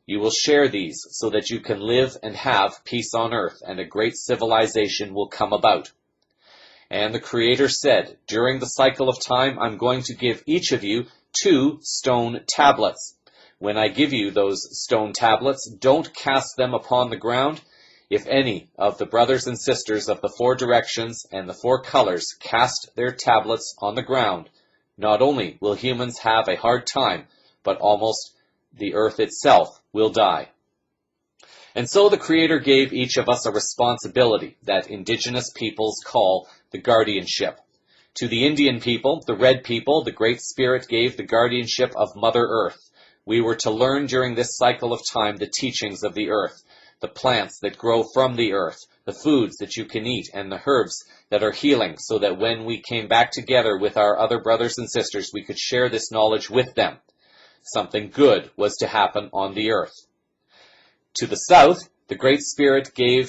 you will share these so that you can live and have peace on earth, and a great civilization will come about. And the Creator said, during the cycle of time, I'm going to give each of you 2 stone tablets. When I give you those stone tablets, don't cast them upon the ground. If any of the brothers and sisters of the 4 directions and the 4 colors cast their tablets on the ground, not only will humans have a hard time, but almost the earth itself will die. And so the Creator gave each of us a responsibility that Indigenous peoples call the guardianship. To the Indian people, the Red people, the Great Spirit gave the guardianship of Mother Earth. We were to learn during this cycle of time the teachings of the earth, the plants that grow from the earth, the foods that you can eat, and the herbs that are healing, so that when we came back together with our other brothers and sisters, we could share this knowledge with them. Something good was to happen on the earth. To the south, the Great Spirit gave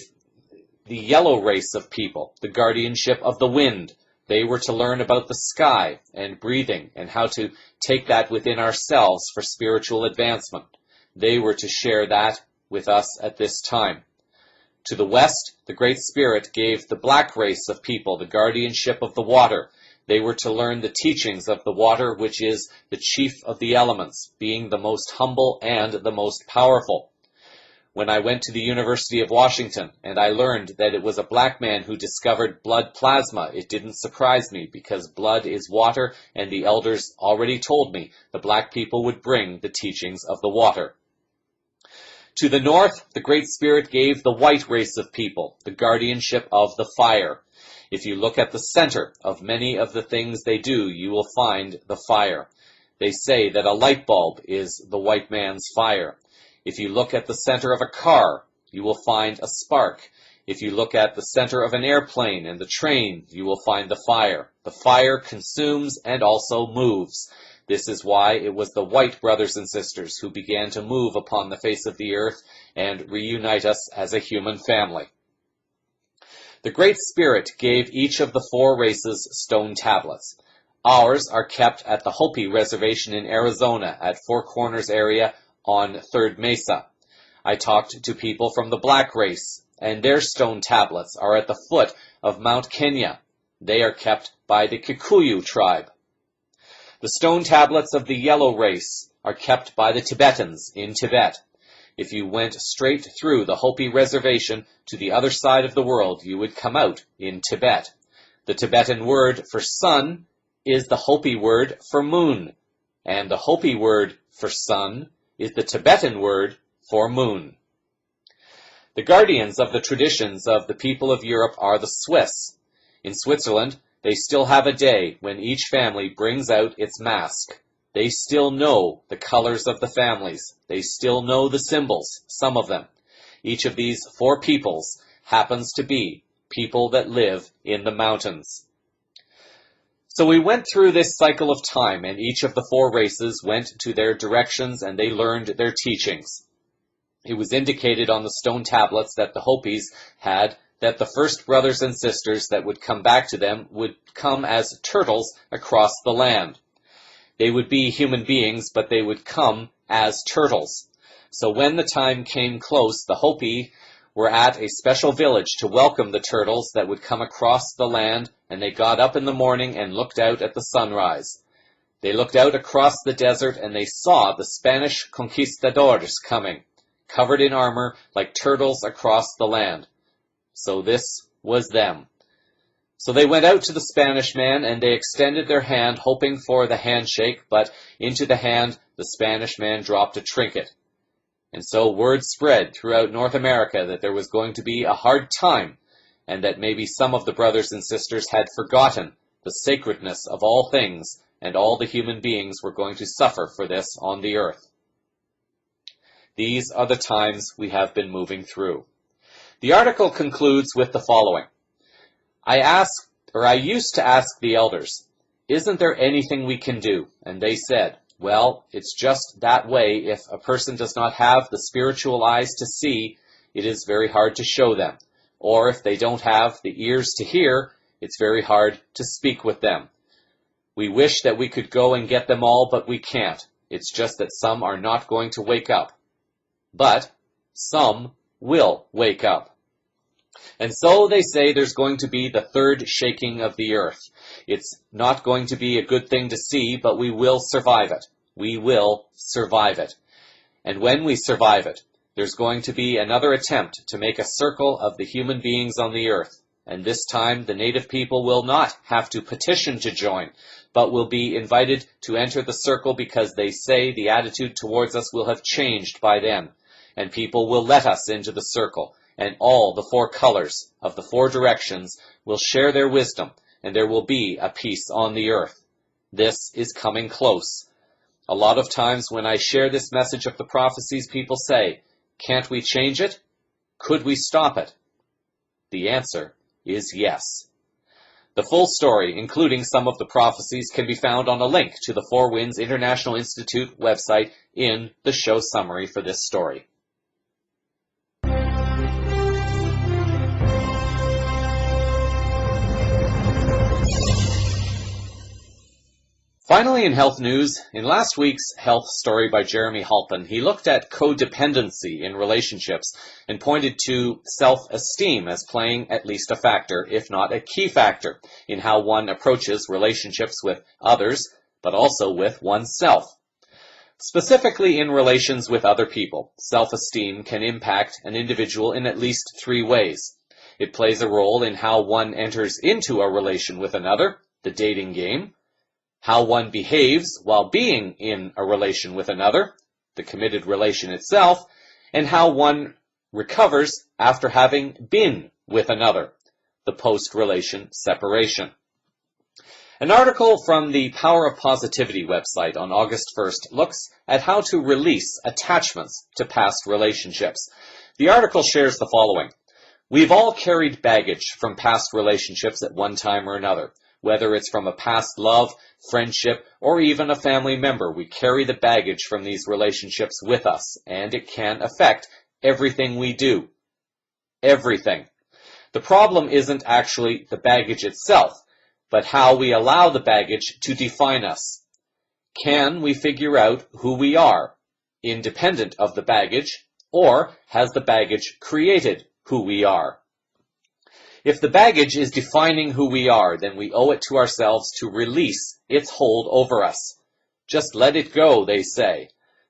the yellow race of people the guardianship of the wind. They were to learn about the sky and breathing and how to take that within ourselves for spiritual advancement. They were to share that with us at this time. To the west, the Great Spirit gave the black race of people the guardianship of the water. They were to learn the teachings of the water, which is the chief of the elements, being the most humble and the most powerful. When I went to the University of Washington and I learned that it was a black man who discovered blood plasma, it didn't surprise me because blood is water, and the elders already told me the black people would bring the teachings of the water. To the north, the Great Spirit gave the white race of people the guardianship of the fire. If you look at the center of many of the things they do, you will find the fire. They say that a light bulb is the white man's fire. If you look at the center of a car, you will find a spark. If you look at the center of an airplane and the train, you will find the fire. The fire consumes and also moves. This is why it was the white brothers and sisters who began to move upon the face of the earth and reunite us as a human family. The Great Spirit gave each of the 4 races stone tablets. Ours are kept at the Hopi Reservation in Arizona at Four Corners area on Third Mesa. I talked to people from the black race, and their stone tablets are at the foot of Mount Kenya. They are kept by the Kikuyu tribe. The stone tablets of the yellow race are kept by the Tibetans in Tibet. If you went straight through the Hopi Reservation to the other side of the world, you would come out in Tibet. The Tibetan word for sun is the Hopi word for moon, and the Hopi word for sun is the Tibetan word for moon. The guardians of the traditions of the people of Europe are the Swiss. In Switzerland, they still have a day when each family brings out its mask. They still know the colors of the families. They still know the symbols, some of them. Each of these 4 peoples happens to be people that live in the mountains. So we went through this cycle of time, and each of the 4 races went to their directions and they learned their teachings. It was indicated on the stone tablets that the Hopis had that the first brothers and sisters that would come back to them would come as turtles across the land. They would be human beings, but they would come as turtles. So when the time came close, the Hopi were at a special village to welcome the turtles that would come across the land, and they got up in the morning and looked out at the sunrise. They looked out across the desert and they saw the Spanish conquistadors coming, covered in armor like turtles across the land. So this was them. So they went out to the Spanish man and they extended their hand, hoping for the handshake, but into the hand the Spanish man dropped a trinket. And so word spread throughout North America that there was going to be a hard time, and that maybe some of the brothers and sisters had forgotten the sacredness of all things, and all the human beings were going to suffer for this on the earth. These are the times we have been moving through. The article concludes with the following. I used to ask the elders, isn't there anything we can do? And they said, well, it's just that way. If a person does not have the spiritual eyes to see, it is very hard to show them. Or if they don't have the ears to hear, it's very hard to speak with them. We wish that we could go and get them all, but we can't. It's just that some are not going to wake up. But some will wake up. And so they say there's going to be the 3rd shaking of the earth. It's not going to be a good thing to see, but we will survive it. We will survive it. And when we survive it, there's going to be another attempt to make a circle of the human beings on the earth. And this time the native people will not have to petition to join, but will be invited to enter the circle because they say the attitude towards us will have changed by then. And people will let us into the circle. And all the 4 colors of the 4 directions will share their wisdom, and there will be a peace on the earth. This is coming close. A lot of times when I share this message of the prophecies, people say, can't we change it? Could we stop it? The answer is yes. The full story, including some of the prophecies, can be found on a link to the Four Winds International Institute website in the show summary for this story. Finally, in health news, in last week's health story by Jeremy Halpin, he looked at codependency in relationships and pointed to self-esteem as playing at least a factor, if not a key factor, in how one approaches relationships with others, but also with oneself. Specifically in relations with other people, self-esteem can impact an individual in at least 3 ways. It plays a role in how one enters into a relation with another, the dating game, how one behaves while being in a relation with another, the committed relation itself, and how one recovers after having been with another, the post-relation separation. An article from the Power of Positivity website on August 1st looks at how to release attachments to past relationships. The article shares the following. We've all carried baggage from past relationships at one time or another. Whether it's from a past love, friendship, or even a family member, we carry the baggage from these relationships with us, and it can affect everything we do. Everything. The problem isn't actually the baggage itself, but how we allow the baggage to define us. Can we figure out who we are, independent of the baggage, or has the baggage created who we are? If the baggage is defining who we are, then we owe it to ourselves to release its hold over us. Just let it go, they say.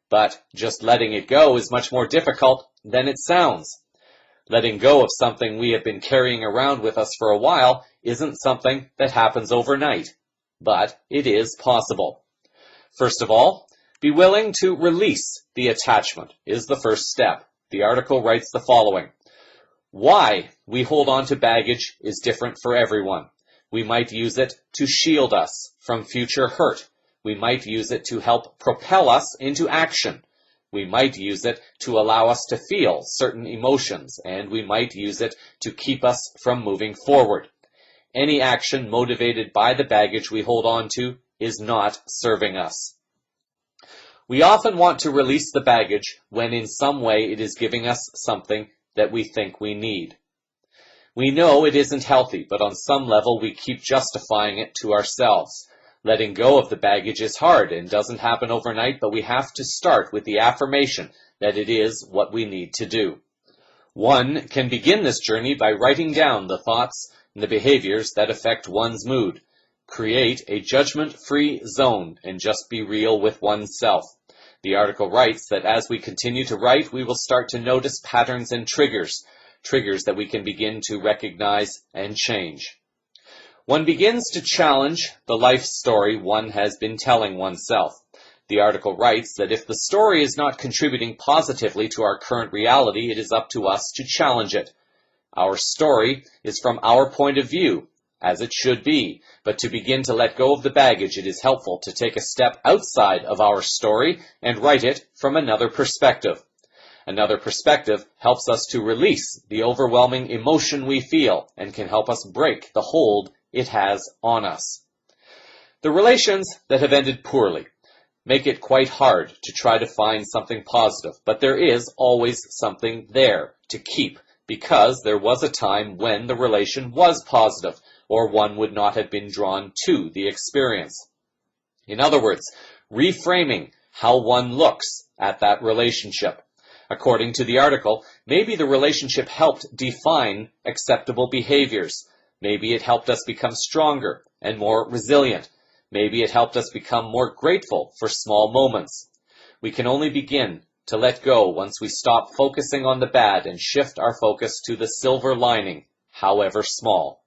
But just letting it go is much more difficult than it sounds. Letting go of something we have been carrying around with us for a while isn't something that happens overnight, but it is possible. First of all, be willing to release the attachment is the first step. The article writes the following. Why we hold on to baggage is different for everyone. We might use it to shield us from future hurt. We might use it to help propel us into action. We might use it to allow us to feel certain emotions, and we might use it to keep us from moving forward. Any action motivated by the baggage we hold on to is not serving us. We often want to release the baggage when in some way it is giving us something that we think we need. We know it isn't healthy, but on some level we keep justifying it to ourselves. Letting go of the baggage is hard and doesn't happen overnight, but we have to start with the affirmation that it is what we need to do. One can begin this journey by writing down the thoughts and the behaviors that affect one's mood. Create a judgment-free zone and just be real with oneself. The article writes that as we continue to write, we will start to notice patterns and triggers that we can begin to recognize and change. One begins to challenge the life story one has been telling oneself. The article writes that if the story is not contributing positively to our current reality, it is up to us to challenge it. Our story is from our point of view, as it should be, but to begin to let go of the baggage, it is helpful to take a step outside of our story and write it from another perspective. Another perspective helps us to release the overwhelming emotion we feel and can help us break the hold it has on us. The relations that have ended poorly make it quite hard to try to find something positive, but there is always something there to keep because there was a time when the relation was positive, or one would not have been drawn to the experience. In other words, reframing how one looks at that relationship. According to the article, maybe the relationship helped define acceptable behaviors. Maybe it helped us become stronger and more resilient. Maybe it helped us become more grateful for small moments. We can only begin to let go once we stop focusing on the bad and shift our focus to the silver lining, however small.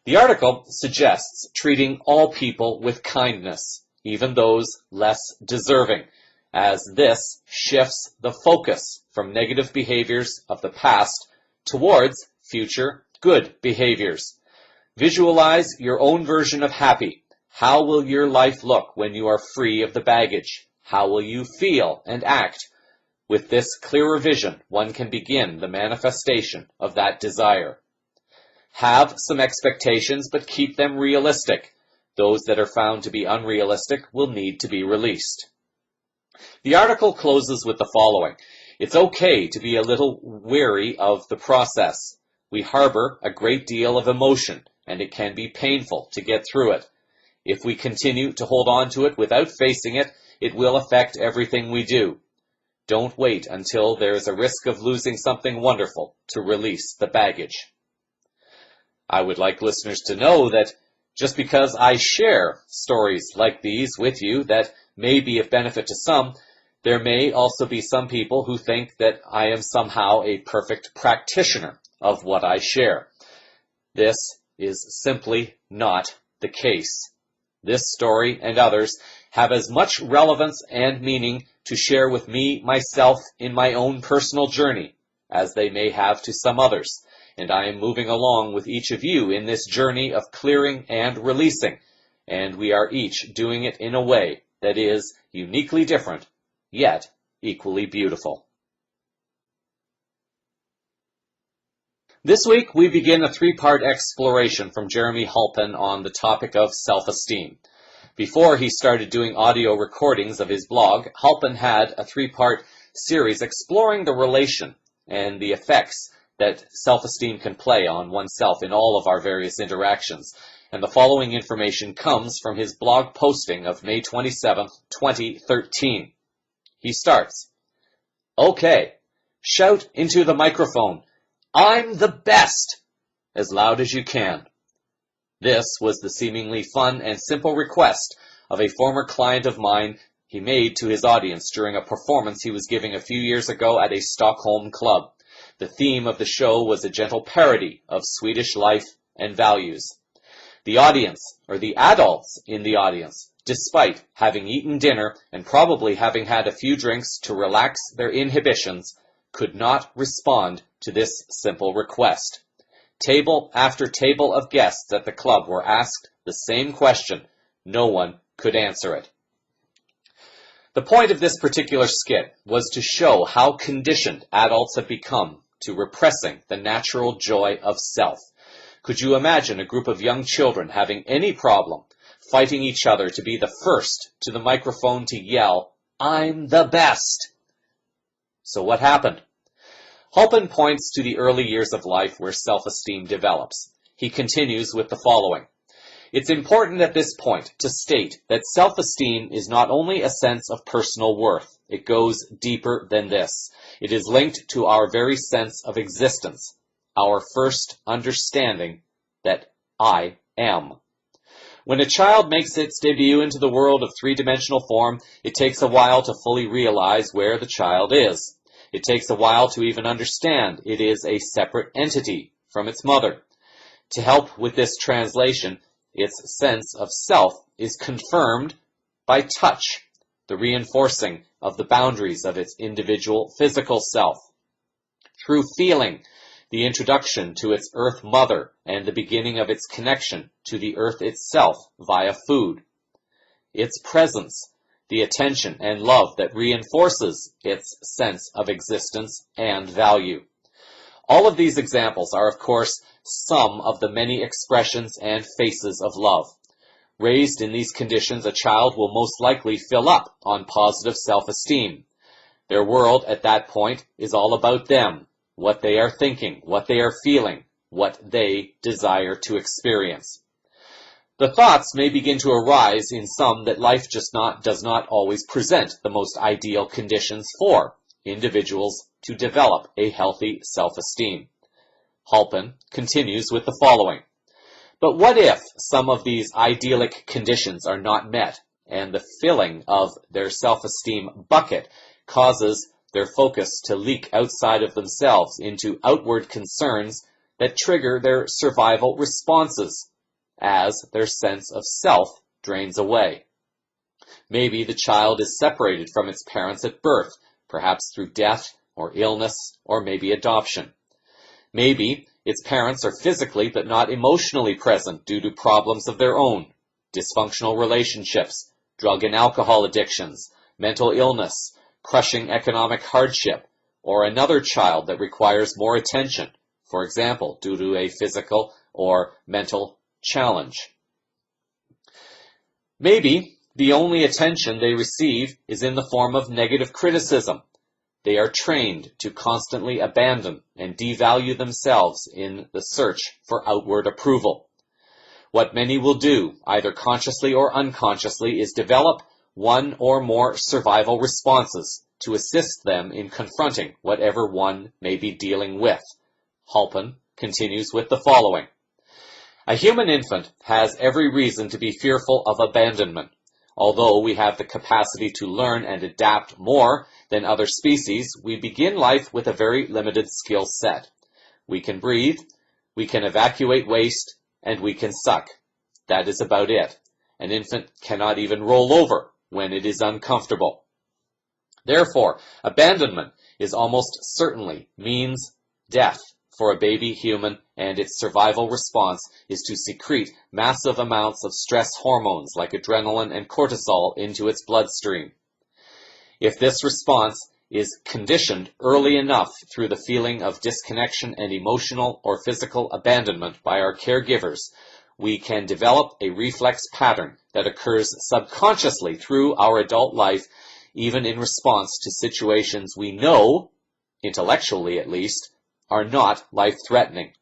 The article suggests treating all people with kindness, even those less deserving, as this shifts the focus from negative behaviors of the past towards future good behaviors. Visualize your own version of happy. How will your life look when you are free of the baggage? How will you feel and act? With this clearer vision, one can begin the manifestation of that desire. Have some expectations, but keep them realistic. Those that are found to be unrealistic will need to be released. The article closes with the following. It's okay to be a little weary of the process. We harbor a great deal of emotion, and it can be painful to get through it. If we continue to hold on to it without facing it, it will affect everything we do. Don't wait until there is a risk of losing something wonderful to release the baggage. I would like listeners to know that just because I share stories like these with you that may be of benefit to some, there may also be some people who think that I am somehow a perfect practitioner of what I share. This is simply not the case. This story and others have as much relevance and meaning to share with me, myself, in my own personal journey, as they may have to some others. And I am moving along with each of you in this journey of clearing and releasing, and we are each doing it in a way that is uniquely different, yet equally beautiful. This week, we begin a three-part exploration from Jeremy Halpin on the topic of self-esteem. Before he started doing audio recordings of his blog, Halpin had a three-part series exploring the relation and the effects that self-esteem can play on oneself in all of our various interactions. And the following information comes from his blog posting of May 27, 2013. He starts, "Okay, shout into the microphone, 'I'm the best,' as loud as you can." This was the seemingly fun and simple request of a former client of mine he made to his audience during a performance he was giving a few years ago at a Stockholm club. The theme of the show was a gentle parody of Swedish life and values. The audience, or the adults in the audience, despite having eaten dinner and probably having had a few drinks to relax their inhibitions, could not respond to this simple request. Table after table of guests at the club were asked the same question. No one could answer it. The point of this particular skit was to show how conditioned adults have become to repressing the natural joy of self. Could you imagine a group of young children having any problem fighting each other to be the first to the microphone to yell, "I'm the best"? So what happened? Halpin points to the early years of life where self-esteem develops. He continues with the following. It's important at this point to state that self-esteem is not only a sense of personal worth. It goes deeper than this. It is linked to our very sense of existence, our first understanding that I am. When a child makes its debut into the world of three-dimensional form, it takes a while to fully realize where the child is. It takes a while to even understand it is a separate entity from its mother. To help with this translation, its sense of self is confirmed by touch, the reinforcing of the boundaries of its individual physical self. Through feeling, the introduction to its earth mother and the beginning of its connection to the earth itself via food. Its presence, the attention and love that reinforces its sense of existence and value. All of these examples are, of course, some of the many expressions and faces of love. Raised in these conditions, a child will most likely fill up on positive self-esteem. Their world at that point is all about them, what they are thinking, what they are feeling, what they desire to experience. The thoughts may begin to arise in some that life just does not always present the most ideal conditions for individuals to develop a healthy self-esteem. Halpin continues with the following. But what if some of these idyllic conditions are not met, and the filling of their self-esteem bucket causes their focus to leak outside of themselves into outward concerns that trigger their survival responses as their sense of self drains away? Maybe the child is separated from its parents at birth, perhaps through death or illness or maybe adoption. Maybe its parents are physically but not emotionally present due to problems of their own, dysfunctional relationships, drug and alcohol addictions, mental illness, crushing economic hardship, or another child that requires more attention, for example, due to a physical or mental challenge. Maybe the only attention they receive is in the form of negative criticism. They are trained to constantly abandon and devalue themselves in the search for outward approval. What many will do, either consciously or unconsciously, is develop one or more survival responses to assist them in confronting whatever one may be dealing with. Halpin continues with the following. A human infant has every reason to be fearful of abandonment. Although we have the capacity to learn and adapt more than other species, we begin life with a very limited skill set. We can breathe, we can evacuate waste, and we can suck. That is about it. An infant cannot even roll over when it is uncomfortable. Therefore, abandonment is almost certainly means death for a baby human, and its survival response is to secrete massive amounts of stress hormones like adrenaline and cortisol into its bloodstream. If this response is conditioned early enough through the feeling of disconnection and emotional or physical abandonment by our caregivers, we can develop a reflex pattern that occurs subconsciously through our adult life, even in response to situations we know, intellectually at least, are not life-threatening.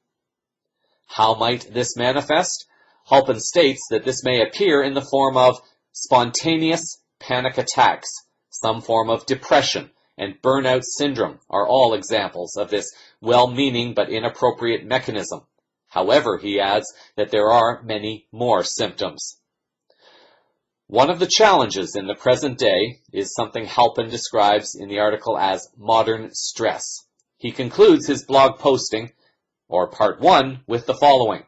How might this manifest? Halpin states that this may appear in the form of spontaneous panic attacks, some form of depression, and burnout syndrome are all examples of this well-meaning but inappropriate mechanism. However, he adds that there are many more symptoms. One of the challenges in the present day is something Halpin describes in the article as modern stress. He concludes his blog posting, or part 1, with the following.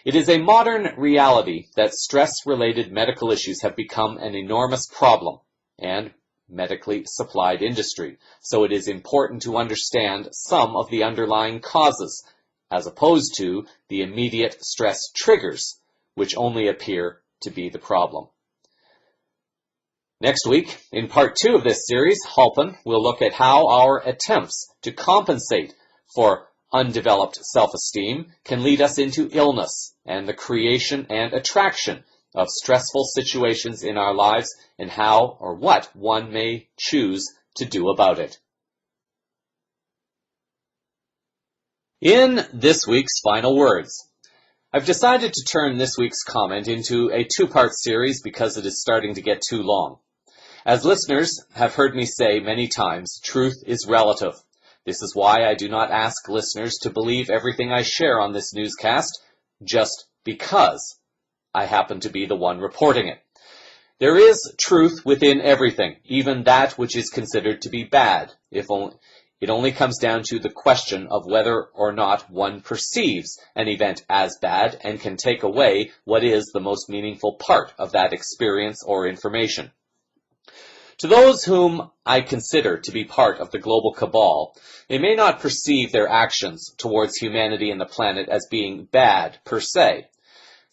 It is a modern reality that stress-related medical issues have become an enormous problem and medically supplied industry, so it is important to understand some of the underlying causes, as opposed to the immediate stress triggers, which only appear to be the problem. Next week, in part 2 of this series, Halpin will look at how our attempts to compensate for undeveloped self-esteem can lead us into illness and the creation and attraction of stressful situations in our lives, and how or what one may choose to do about it. In this week's final words, I've decided to turn this week's comment into a 2-part series because it is starting to get too long. As listeners have heard me say many times, truth is relative. This is why I do not ask listeners to believe everything I share on this newscast, just because I happen to be the one reporting it. There is truth within everything, even that which is considered to be bad, it only comes down to the question of whether or not one perceives an event as bad and can take away what is the most meaningful part of that experience or information. To those whom I consider to be part of the global cabal, they may not perceive their actions towards humanity and the planet as being bad per se.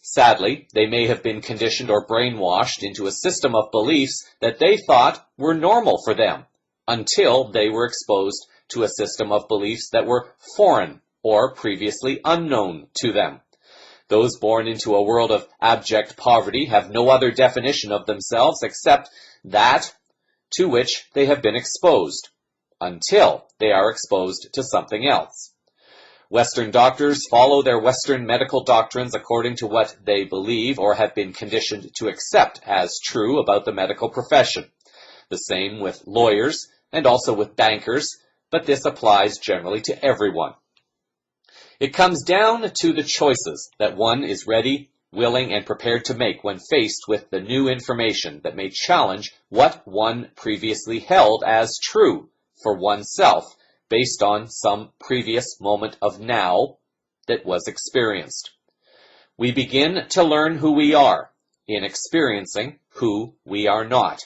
Sadly, they may have been conditioned or brainwashed into a system of beliefs that they thought were normal for them, until they were exposed to a system of beliefs that were foreign or previously unknown to them. Those born into a world of abject poverty have no other definition of themselves except that to which they have been exposed, until they are exposed to something else. Western doctors follow their Western medical doctrines according to what they believe or have been conditioned to accept as true about the medical profession. The same with lawyers and also with bankers, but this applies generally to everyone. It comes down to the choices that one is ready, willing, and prepared to make when faced with the new information that may challenge what one previously held as true for oneself based on some previous moment of now that was experienced. We begin to learn who we are in experiencing who we are not.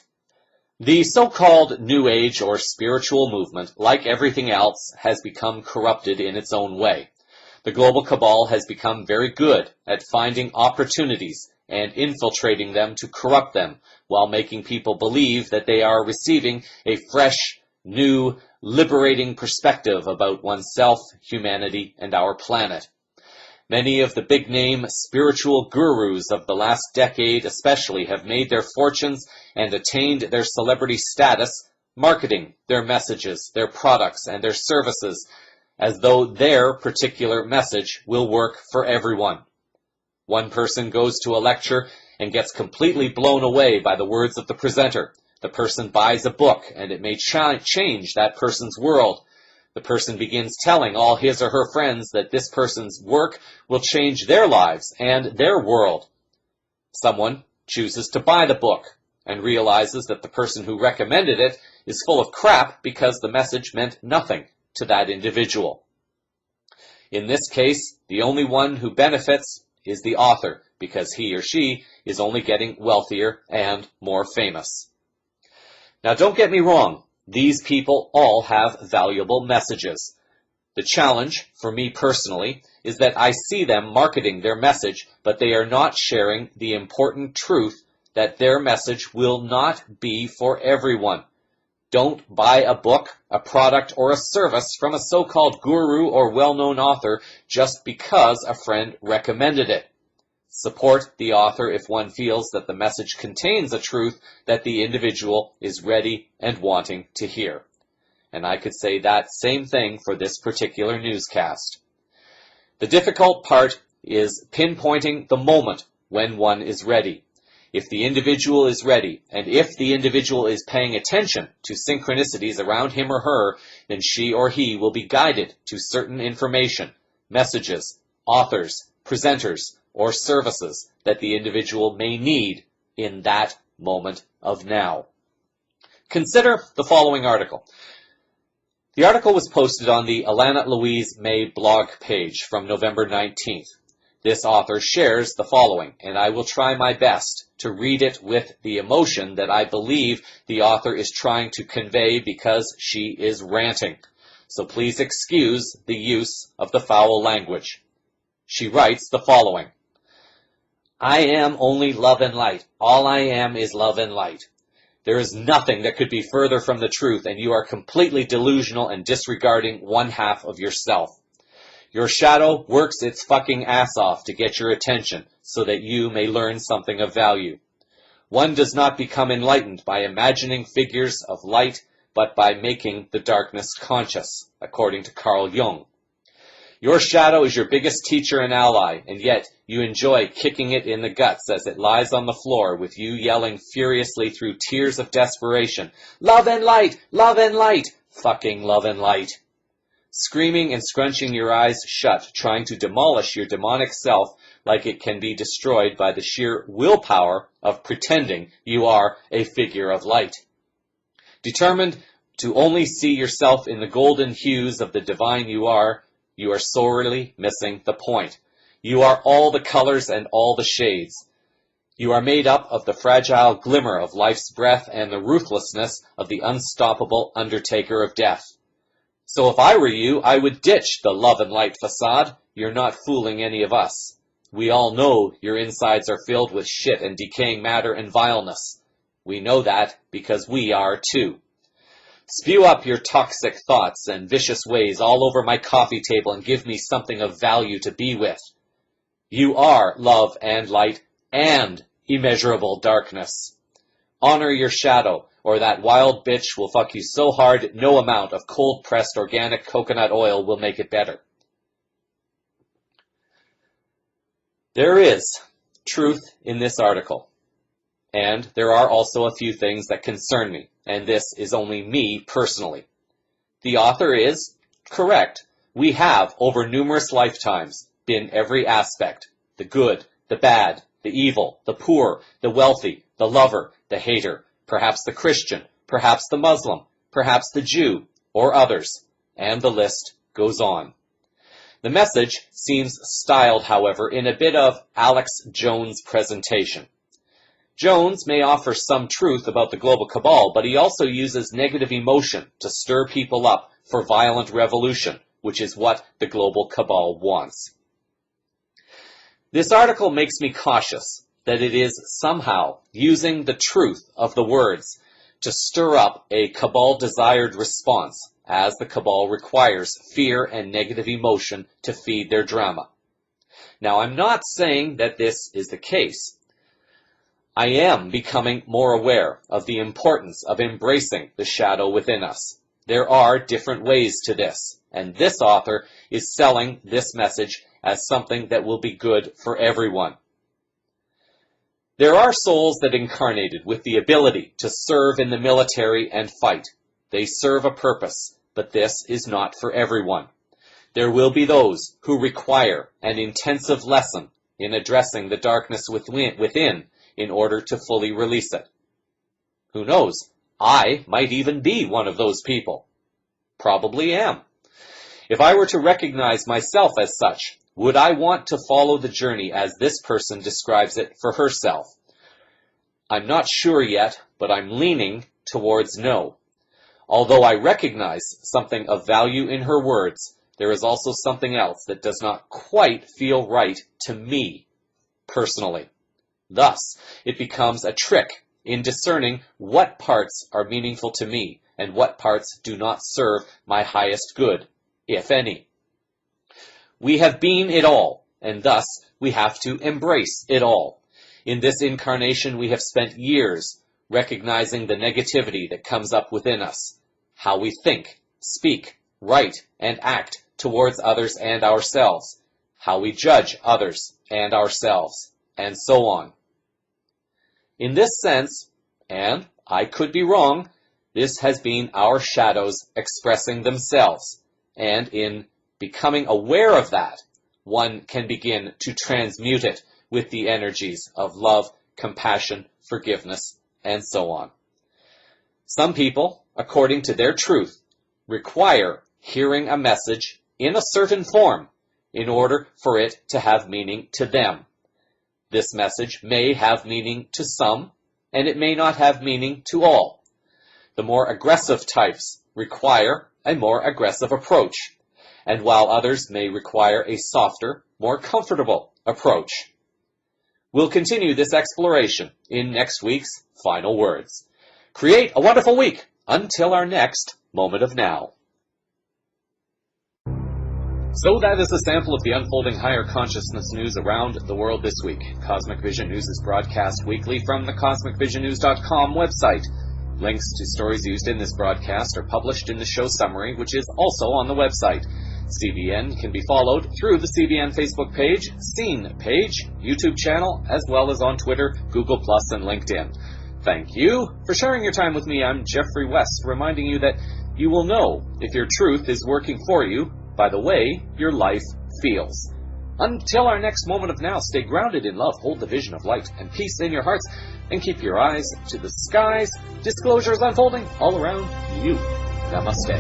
The so-called New Age or spiritual movement, like everything else, has become corrupted in its own way. The global cabal has become very good at finding opportunities and infiltrating them to corrupt them, while making people believe that they are receiving a fresh, new, liberating perspective about oneself, humanity, and our planet. Many of the big-name spiritual gurus of the last decade especially have made their fortunes and attained their celebrity status marketing their messages, their products, and their services as though their particular message will work for everyone. One person goes to a lecture and gets completely blown away by the words of the presenter. The person buys a book, and it may change that person's world. The person begins telling all his or her friends that this person's work will change their lives and their world. Someone chooses to buy the book and realizes that the person who recommended it is full of crap because the message meant nothing to that individual. In this case, the only one who benefits is the author, because he or she is only getting wealthier and more famous. Now, don't get me wrong. These people all have valuable messages. The challenge, for me personally, is that I see them marketing their message, but they are not sharing the important truth that their message will not be for everyone. Don't buy a book, a product, or a service from a so-called guru or well-known author just because a friend recommended it. Support the author if one feels that the message contains a truth that the individual is ready and wanting to hear. And I could say that same thing for this particular newscast. The difficult part is pinpointing the moment when one is ready. If the individual is ready, and if the individual is paying attention to synchronicities around him or her, then she or he will be guided to certain information, messages, authors, presenters, or services that the individual may need in that moment of now. Consider the following article. The article was posted on the Alana Louise May blog page from November 19th. This author shares the following, and I will try my best to read it with the emotion that I believe the author is trying to convey because she is ranting. So please excuse the use of the foul language. She writes the following. I am only love and light. All I am is love and light. There is nothing that could be further from the truth, and you are completely delusional and disregarding one half of yourself. Your shadow works its fucking ass off to get your attention so that you may learn something of value. One does not become enlightened by imagining figures of light, but by making the darkness conscious, according to Carl Jung. Your shadow is your biggest teacher and ally, and yet you enjoy kicking it in the guts as it lies on the floor with you yelling furiously through tears of desperation, love and light, fucking love and light. Screaming and scrunching your eyes shut, trying to demolish your demonic self like it can be destroyed by the sheer willpower of pretending you are a figure of light. Determined to only see yourself in the golden hues of the divine you are sorely missing the point. You are all the colors and all the shades. You are made up of the fragile glimmer of life's breath and the ruthlessness of the unstoppable undertaker of death. So if I were you, I would ditch the love and light facade. You're not fooling any of us. We all know your insides are filled with shit and decaying matter and vileness. We know that because we are too. Spew up your toxic thoughts and vicious ways all over my coffee table and give me something of value to be with. You are love and light and immeasurable darkness. Honor your shadow, or that wild bitch will fuck you so hard no amount of cold-pressed organic coconut oil will make it better. There is truth in this article, and there are also a few things that concern me, and this is only me personally. The author is correct. We have, over numerous lifetimes, been every aspect, the good, the bad, the evil, the poor, the wealthy, the lover, the hater, perhaps the Christian, perhaps the Muslim, perhaps the Jew, or others, and the list goes on. The message seems styled, however, in a bit of Alex Jones' presentation. Jones may offer some truth about the global cabal, but he also uses negative emotion to stir people up for violent revolution, which is what the global cabal wants. This article makes me cautious that it is somehow using the truth of the words to stir up a cabal-desired response, as the cabal requires fear and negative emotion to feed their drama. Now, I'm not saying that this is the case. I am becoming more aware of the importance of embracing the shadow within us. There are different ways to this, and this author is selling this message as something that will be good for everyone. There are souls that incarnated with the ability to serve in the military and fight. They serve a purpose, but this is not for everyone. There will be those who require an intensive lesson in addressing the darkness within in order to fully release it. Who knows? I might even be one of those people. Probably am. If I were to recognize myself as such, would I want to follow the journey as this person describes it for herself? I'm not sure yet, but I'm leaning towards no. Although I recognize something of value in her words, there is also something else that does not quite feel right to me, personally. Thus, it becomes a trick in discerning what parts are meaningful to me and what parts do not serve my highest good, if any. We have been it all, and thus we have to embrace it all. In this incarnation, we have spent years recognizing the negativity that comes up within us, how we think, speak, write, and act towards others and ourselves, how we judge others and ourselves, and so on. In this sense, and I could be wrong, this has been our shadows expressing themselves, and in becoming aware of that, one can begin to transmute it with the energies of love, compassion, forgiveness, and so on. Some people, according to their truth, require hearing a message in a certain form in order for it to have meaning to them. This message may have meaning to some, and it may not have meaning to all. The more aggressive types require a more aggressive approach, and while others may require a softer, more comfortable approach. We'll continue this exploration in next week's Final Words. Create a wonderful week until our next Moment of Now. So that is a sample of the unfolding higher consciousness news around the world this week. Cosmic Vision News is broadcast weekly from the CosmicVisionNews.com website. Links to stories used in this broadcast are published in the show summary, which is also on the website. CVN can be followed through the CVN Facebook page, Scene page, YouTube channel, as well as on Twitter, Google+, and LinkedIn. Thank you for sharing your time with me. I'm Jeffrey West, reminding you that you will know if your truth is working for you by the way your life feels. Until our next Moment of Now, stay grounded in love, hold the vision of light and peace in your hearts, and keep your eyes to the skies. Disclosure is unfolding all around you. Namaste.